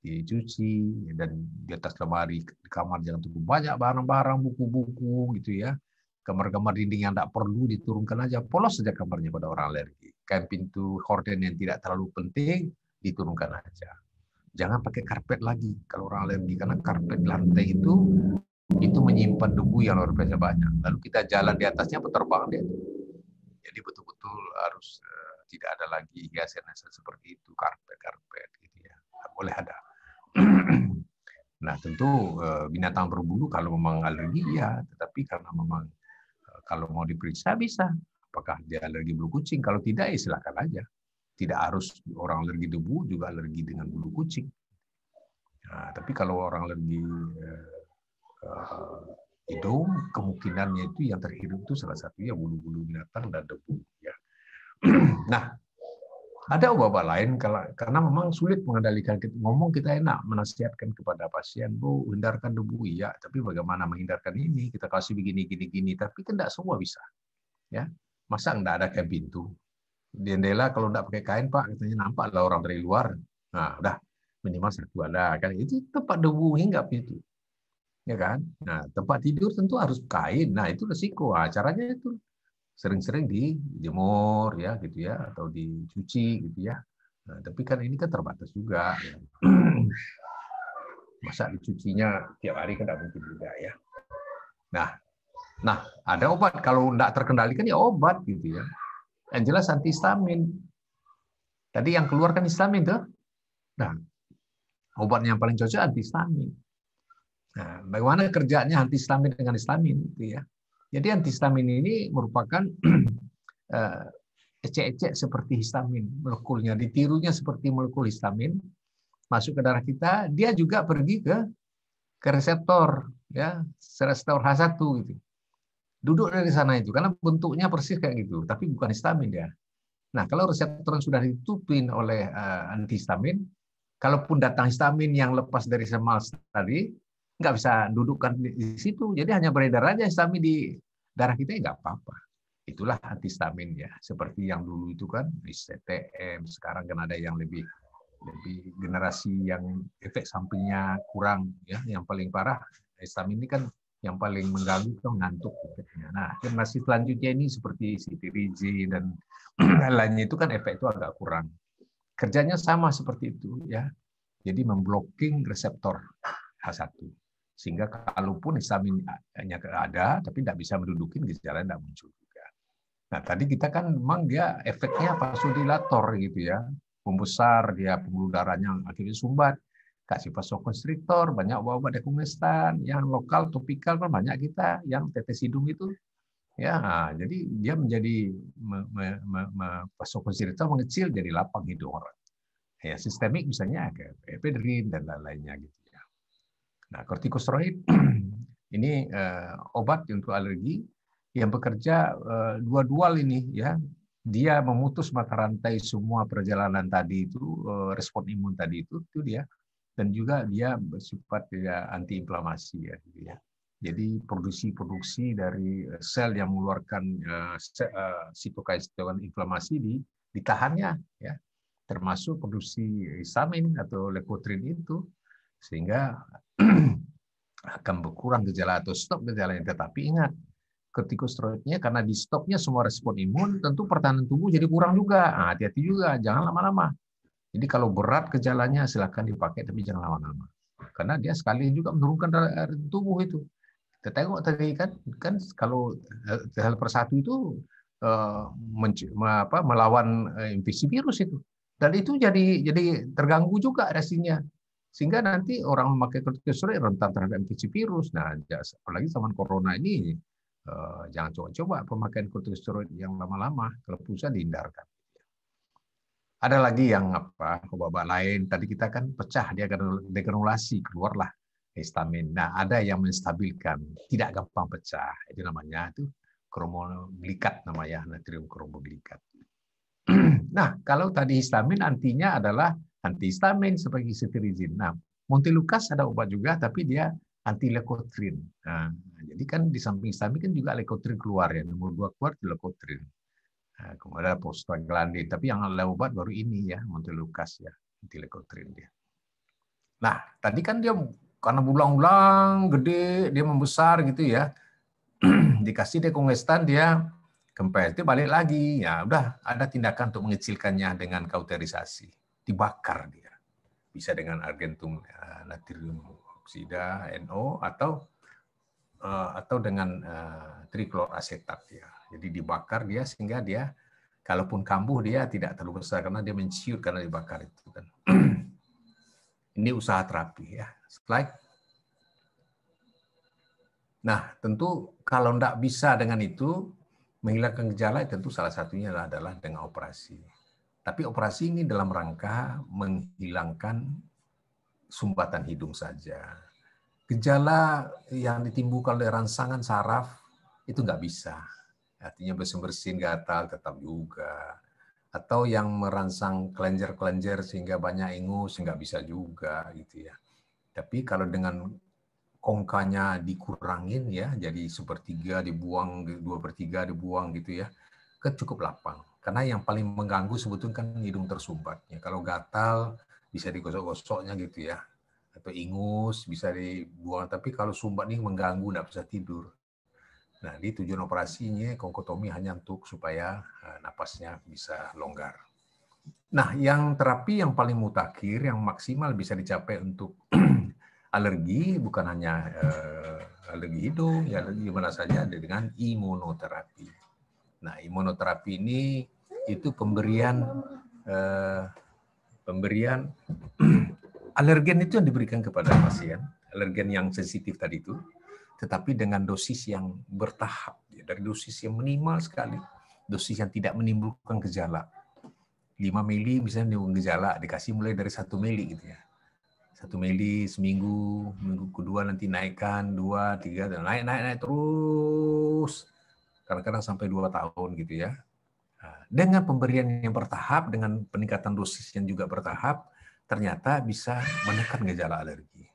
dicuci dan di atas lemari di kamar jangan terlalu banyak barang-barang, buku-buku gitu ya. Kamar-kamar dinding yang tidak perlu diturunkan aja, polos saja kamarnya pada orang alergi. Kain pintu horden yang tidak terlalu penting diturunkan aja. Jangan pakai karpet lagi kalau orang alergi, karena karpet lantai itu menyimpan debu yang luar biasa banyak. Lalu kita jalan di atasnya terbang dia. Jadi betul-betul harus tidak ada lagi hiasan-hiasan seperti itu, karpet gitu ya. Tidak boleh ada. Nah, tentu binatang berbulu kalau memang alergi ya, tetapi karena memang kalau mau diperiksa bisa. Apakah dia alergi bulu kucing? Kalau tidak, ya silakan aja. Tidak harus orang alergi debu juga alergi dengan bulu kucing. Nah, tapi kalau orang alergi hidung, kemungkinannya itu yang terhirup itu salah satunya bulu-bulu binatang dan debu. Ya. Nah, ada obat-obat lain karena memang sulit mengendalikan. Ngomong kita enak, menasihatkan kepada pasien, Bu, hindarkan debu, iya. Tapi bagaimana menghindarkan ini? Kita kasih begini, tapi tidak semua bisa. Ya, masa enggak ada kain pintu? Jendela kalau enggak pakai kain, Pak, katanya nampak lah orang dari luar. Nah, udah minimal satu ada kan. Itu tempat debu hinggap itu. Ya kan? Nah, tempat tidur tentu harus kain. Nah, itu resiko. Caranya itu sering-sering dijemur ya gitu ya, atau dicuci gitu ya. Nah, tapi kan ini kan terbatas juga. Ya. Masa dicucinya tiap hari kan tidak mungkin juga ya. Nah, ada obat kalau tidak terkendalikan ya obat gitu ya. Yang jelas antihistamin. Tadi yang keluar kan histamin tuh. Nah, obat yang paling cocok antihistamin. Nah, bagaimana kerjanya antihistamin dengan histamin gitu ya. Jadi antihistamin ini merupakan ecek-ecek seperti histamin, molekulnya ditirunya seperti molekul histamin, masuk ke darah kita, dia juga pergi ke reseptor ya, reseptor H1 gitu. Duduk dari sana itu karena bentuknya persis kayak gitu, tapi bukan histamin dia. Nah, kalau reseptor sudah ditutupin oleh antihistamin, kalaupun datang histamin yang lepas dari semal tadi, nggak bisa dudukkan di situ. Jadi hanya beredar aja histamin di darah kita, nggak apa-apa. Itulah antihistamin ya. Seperti yang dulu itu kan, STM, sekarang kan ada yang lebih generasi yang efek sampingnya kurang ya. Yang paling parah, histamin ini kan yang paling mengganggu itu ngantuk. Nah, generasi selanjutnya ini seperti cetirizine dan lainnya itu kan efek itu agak kurang. Kerjanya sama seperti itu ya. Jadi memblocking reseptor H1. Sehingga kalaupun histamin hanya ada, tapi tidak bisa mendudukin, gejala tidak muncul juga. Nah, tadi kita kan memang dia efeknya vasodilator gitu ya. Membesar dia pembuluh darahnya akhirnya sumbat. Kasih vasokonstriktor, banyak obat dekongestan, yang lokal, topikal kan banyak kita, yang tetes hidung itu. Ya, jadi dia menjadi vasokonstriktor mengecil jadi lapang hidung orang. Ya, sistemik misalnya kayak ephedrine dan lain-lainnya gitu ya. Nah, kortikosteroid ini obat untuk alergi yang bekerja dua-dual ini ya. Dia memutus mata rantai semua perjalanan tadi itu, respon imun tadi itu dia, dan juga dia bersifat ya, antiinflamasi ya gitu ya. Jadi produksi dari sel yang mengeluarkan sitokine inflamasi ditahannya ya, termasuk produksi histamin atau leukotrin itu, sehingga akan berkurang gejala atau stop gejalanya. Tetapi ingat, kortikosteroidnya karena di stopnya semua respon imun, tentu pertahanan tubuh jadi kurang juga. Hati-hati juga, jangan lama-lama. Jadi kalau berat gejalanya silakan dipakai, tapi jangan lama-lama. Karena dia sekali juga menurunkan tubuh itu. Kita tengok tadi kan kalau hal persatu itu melawan infeksi virus itu. Dan itu jadi terganggu juga reaksinya. Sehingga nanti orang memakai kortikosteroid rentan terhadap infeksi virus. Nah, apalagi zaman corona ini, jangan coba-coba pemakaian kortikosteroid yang lama-lama. Kalau bisa dihindarkan. Ada lagi yang obat lain. Tadi kita kan pecah, dia degranulasi, keluarlah histamin. Nah, ada yang menstabilkan, tidak gampang pecah. Itu namanya itu kromoglikat namanya, natrium kromoglikat. Nah, kalau tadi histamin antinya adalah antihistamin seperti cetirizine. Nah, Montelukast ada obat juga, tapi dia anti leukotrin. Nah, jadi kan di samping histamin kan juga leukotrin keluar ya, nomor 2 keluar di leukotrin. Nah, kemudian ada prostaglandin, tapi yang ada obat baru ini ya, Montelukast ya, anti leukotrin dia. Nah, tadi kan dia karena berulang-ulang gede, dia membesar gitu ya. Dikasih dekongestan dia kempes, itu balik lagi. Ya udah, ada tindakan untuk mengecilkannya dengan kauterisasi. Dibakar dia. Bisa dengan argentum natrium oksida NO atau dengan trikloroasetat ya. Jadi dibakar dia sehingga dia kalaupun kambuh dia tidak terlalu besar karena dia menciut karena dibakar itu kan. Ini usaha terapi ya. Slide. Nah, tentu kalau tidak bisa dengan itu, menghilangkan gejala tentu salah satunya adalah dengan operasi. Tapi operasi ini dalam rangka menghilangkan sumbatan hidung saja. Gejala yang ditimbulkan oleh rangsangan saraf itu nggak bisa. Artinya bersin-bersin gatal tetap juga. Atau yang merangsang kelenjar-kelenjar sehingga banyak ingus nggak bisa juga gitu ya. Tapi kalau dengan kongkanya dikurangin ya, jadi sepertiga dibuang, 2/3 dibuang gitu ya, kan cukup lapang. Karena yang paling mengganggu sebetulnya kan hidung tersumbatnya. Kalau gatal bisa digosok-gosoknya gitu ya, atau ingus bisa dibuang. Tapi kalau sumbat ini mengganggu, nggak bisa tidur. Nah, di tujuan operasinya kongkotomi hanya untuk supaya napasnya bisa longgar. Nah, yang terapi yang paling mutakhir, yang maksimal bisa dicapai untuk alergi bukan hanya alergi hidung, ya alergi mana saja ada dengan imunoterapi. Nah, imunoterapi ini itu pemberian pemberian alergen itu yang diberikan kepada pasien, alergen yang sensitif tadi itu, tetapi dengan dosis yang bertahap, dari dosis yang minimal sekali, dosis yang tidak menimbulkan gejala. 5 mili misalnya gejala, dikasih mulai dari 1 mili gitu ya. 1 mili seminggu, minggu kedua nanti naikkan 2, 3, dan naik terus. Kadang-kadang sampai 2 tahun gitu ya. Dengan pemberian yang bertahap, dengan peningkatan dosis yang juga bertahap, ternyata bisa menekan gejala alergi.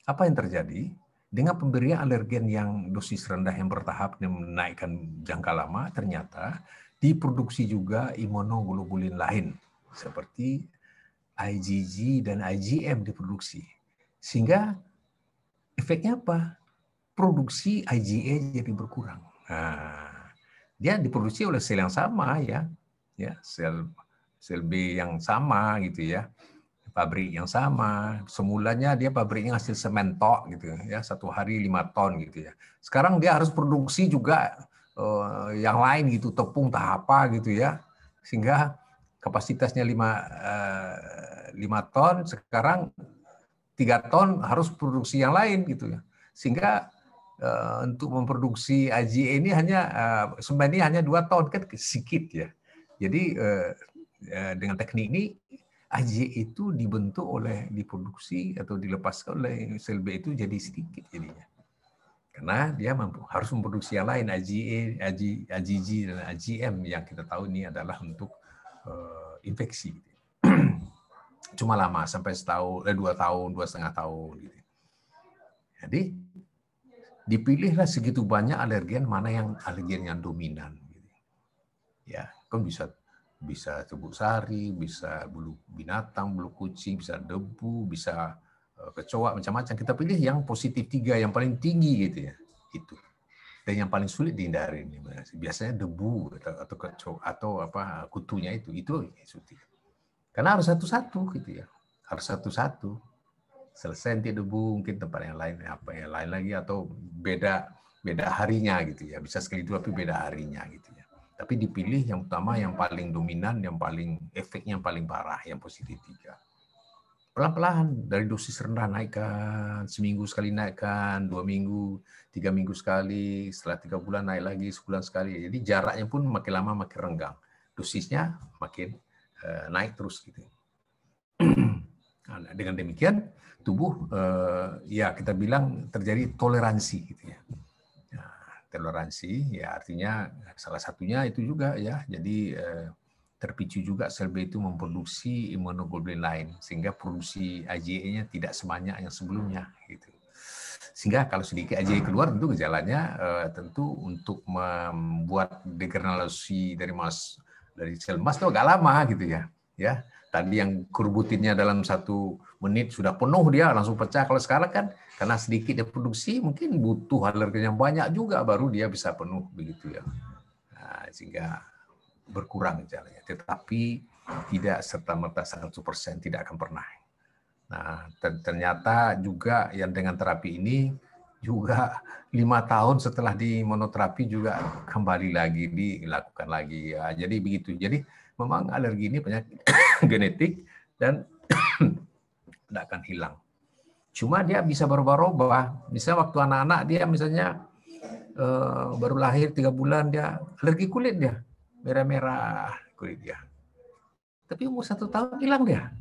Apa yang terjadi? Dengan pemberian alergen yang dosis rendah yang bertahap dan menaikkan jangka lama, ternyata diproduksi juga imunoglobulin lain, seperti IgG dan IgM diproduksi. Sehingga efeknya apa? Produksi IgA jadi berkurang. Nah, dia diproduksi oleh sel yang sama ya sel B yang sama gitu ya, pabrik yang sama. Semulanya dia pabriknya hasil semen tok gitu ya, 1 hari 5 ton gitu ya. Sekarang dia harus produksi juga yang lain gitu, tepung tak apa gitu ya, sehingga kapasitasnya 5 ton, sekarang 3 ton harus produksi yang lain gitu ya, sehingga untuk memproduksi IgA ini semen ini hanya 2 ton, kan sedikit ya. Jadi dengan teknik ini IgA itu diproduksi atau dilepaskan oleh sel B itu jadi sedikit jadinya. Karena dia harus memproduksi yang lain, IgA, IgG dan IgM yang kita tahu ini adalah untuk infeksi. Cuma lama sampai 2 tahun, 2,5 tahun gitu. Jadi dipilihlah segitu banyak alergen, mana yang alergen yang dominan gitu. Ya, kan bisa tepuk sari, bisa bulu binatang, bulu kucing, bisa debu, bisa kecoa, macam-macam. Kita pilih yang positif 3, yang paling tinggi gitu ya. Itu. Dan yang paling sulit dihindari ini biasanya debu atau kecoa atau kutunya itu sulit. Karena harus satu-satu gitu ya. Harus satu-satu. Selesai nanti debu, mungkin tempat yang lain yang lain lagi, atau beda harinya gitu ya. Bisa sekali 2 tapi beda harinya gitu ya. Tapi dipilih yang utama, yang paling dominan, yang paling efeknya yang paling parah, yang positif 3. Pelan-pelan dari dosis rendah naikkan, seminggu sekali naikkan, 2 minggu, 3 minggu sekali, setelah 3 bulan naik lagi, sebulan sekali. Jadi jaraknya pun makin lama makin renggang. Dosisnya makin naik terus gitu. Nah, dengan demikian tubuh ya kita bilang terjadi toleransi gitu ya. Toleransi ya artinya salah satunya itu juga ya, jadi terpicu juga sel B itu memproduksi imunoglobulin lain, sehingga produksi IgA-nya tidak sebanyak yang sebelumnya gitu. Sehingga kalau sedikit IgA keluar, tentu gejalanya tentu untuk membuat degranulasi dari sel emas itu agak lama gitu ya. Tadi yang kurbutinnya dalam 1 menit sudah penuh, dia langsung pecah. Kalau sekarang kan karena sedikit dia produksi, mungkin butuh alergen yang banyak juga baru dia bisa penuh begitu ya. Nah, sehingga berkurang gejalanya. Tetapi tidak serta-merta 100%, tidak akan pernah. Nah, ternyata juga yang dengan terapi ini juga 5 tahun setelah di monoterapi juga kembali lagi dilakukan lagi ya. Jadi begitu. Jadi memang alergi ini penyakit genetik dan tidak akan hilang. Cuma dia bisa berubah-ubah. Misalnya waktu anak-anak dia misalnya baru lahir 3 bulan dia alergi kulit, dia merah-merah kulit dia. Tapi umur 1 tahun hilang dia.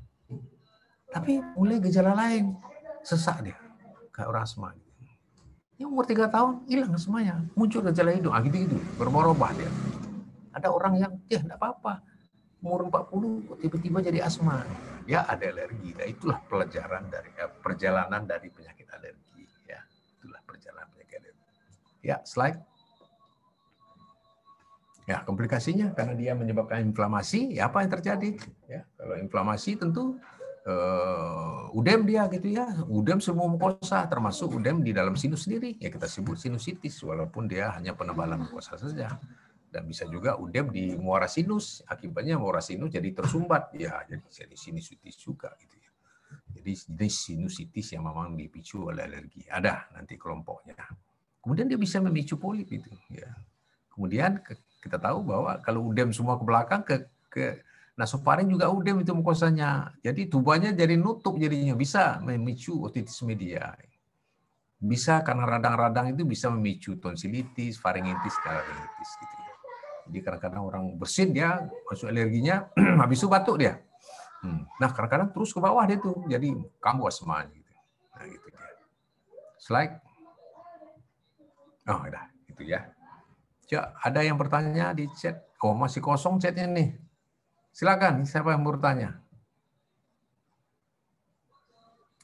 Tapi mulai gejala lain, sesak dia, kayak orang asma. Ini umur 3 tahun hilang semuanya, muncul gejala hidung, gitu-gitu, berubah-ubah dia. Ada orang yang tidak apa-apa, umur 40 tiba-tiba jadi asma. Ya ada alergi. Nah, itulah perjalanan dari penyakit alergi. Ya, itulah perjalanan penyakit alergi. Ya, slide. Ya, komplikasinya karena dia menyebabkan inflamasi. Ya, apa yang terjadi? Ya, kalau inflamasi tentu udem dia gitu ya. Udem semua mukosa, termasuk udem di dalam sinus sendiri. Ya kita sebut sinusitis, walaupun dia hanya penebalan mukosa saja. Dan bisa juga udem di muara sinus, akibatnya muara sinus jadi tersumbat, ya jadi sinusitis juga gitu ya. Jadi jenis sinusitis yang memang dipicu oleh alergi. Ada nanti kelompoknya. Kemudian dia bisa memicu polip itu ya. Kemudian kita tahu bahwa kalau udem semua ke belakang Nasofaring juga udem itu mukosanya. Jadi tubuhnya jadi nutup jadinya, bisa memicu otitis media. Bisa karena radang-radang itu bisa memicu tonsilitis, faringitis, laringitis gitu ya. Jadi kadang-kadang orang bersin dia masuk alerginya, habis itu batuk dia. Nah kadang-kadang terus ke bawah dia tuh, jadi kambuh asma gitu. Nah gitu dia. Slide. Oh udah, itu ya. Ya, ada yang bertanya di chat. Oh masih kosong chatnya nih. Silakan, siapa yang bertanya?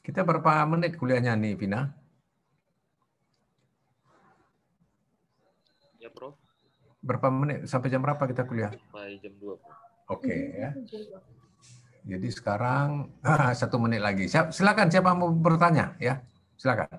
Kita berapa menit kuliahnya nih, Vina? Ya, Prof. Berapa menit? Sampai jam berapa kita kuliah? Sampai jam 2, Prof. Oke, ya. Jadi sekarang 1 menit lagi. Silakan siapa mau bertanya ya. Silakan.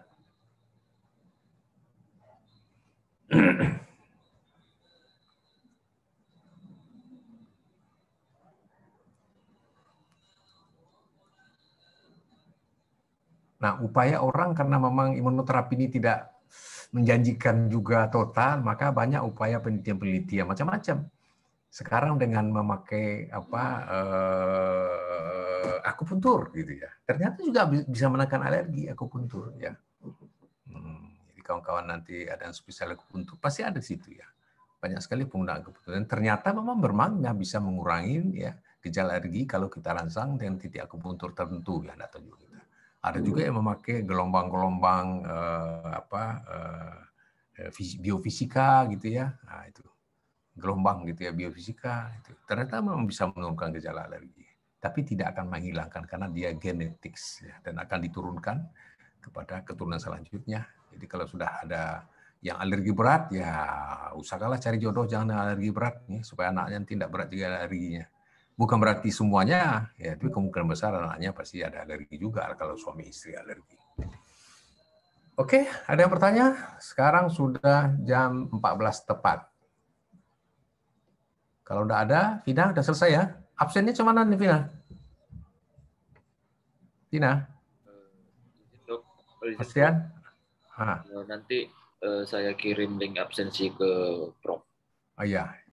Nah, upaya orang karena memang imunoterapi ini tidak menjanjikan juga total, maka banyak upaya penelitian-penelitian macam-macam. Sekarang dengan memakai akupuntur gitu ya, ternyata juga bisa menekan alergi akupuntur ya. Jadi kawan-kawan nanti ada yang spesial akupuntur pasti ada di situ ya. Banyak sekali penggunaan akupuntur dan ternyata memang bermakna bisa mengurangi ya gejala alergi kalau kita rangsang dengan titik akupuntur tertentu ya, tidak tahu juga kita. Ada juga yang memakai gelombang-gelombang biofisika gitu ya. Nah, itu gelombang gitu ya biofisika itu. Ternyata memang bisa menurunkan gejala alergi. Tapi tidak akan menghilangkan karena dia genetik ya, dan akan diturunkan kepada keturunan selanjutnya. Jadi kalau sudah ada yang alergi berat, ya usahakanlah cari jodoh jangan alergi berat ya, supaya anaknya tidak berat juga alerginya. Bukan berarti semuanya, ya, tapi kemungkinan besar anaknya pasti ada alergi juga kalau suami istri alergi. Oke, ada yang bertanya? Sekarang sudah jam 14 tepat. Kalau udah ada, Vina udah selesai ya. Absennya cuma mana nih, Vina? Vina? Izin, Dok. Izin, Prof. Pastian? Nanti saya kirim link absensi ke Prof. Oh iya,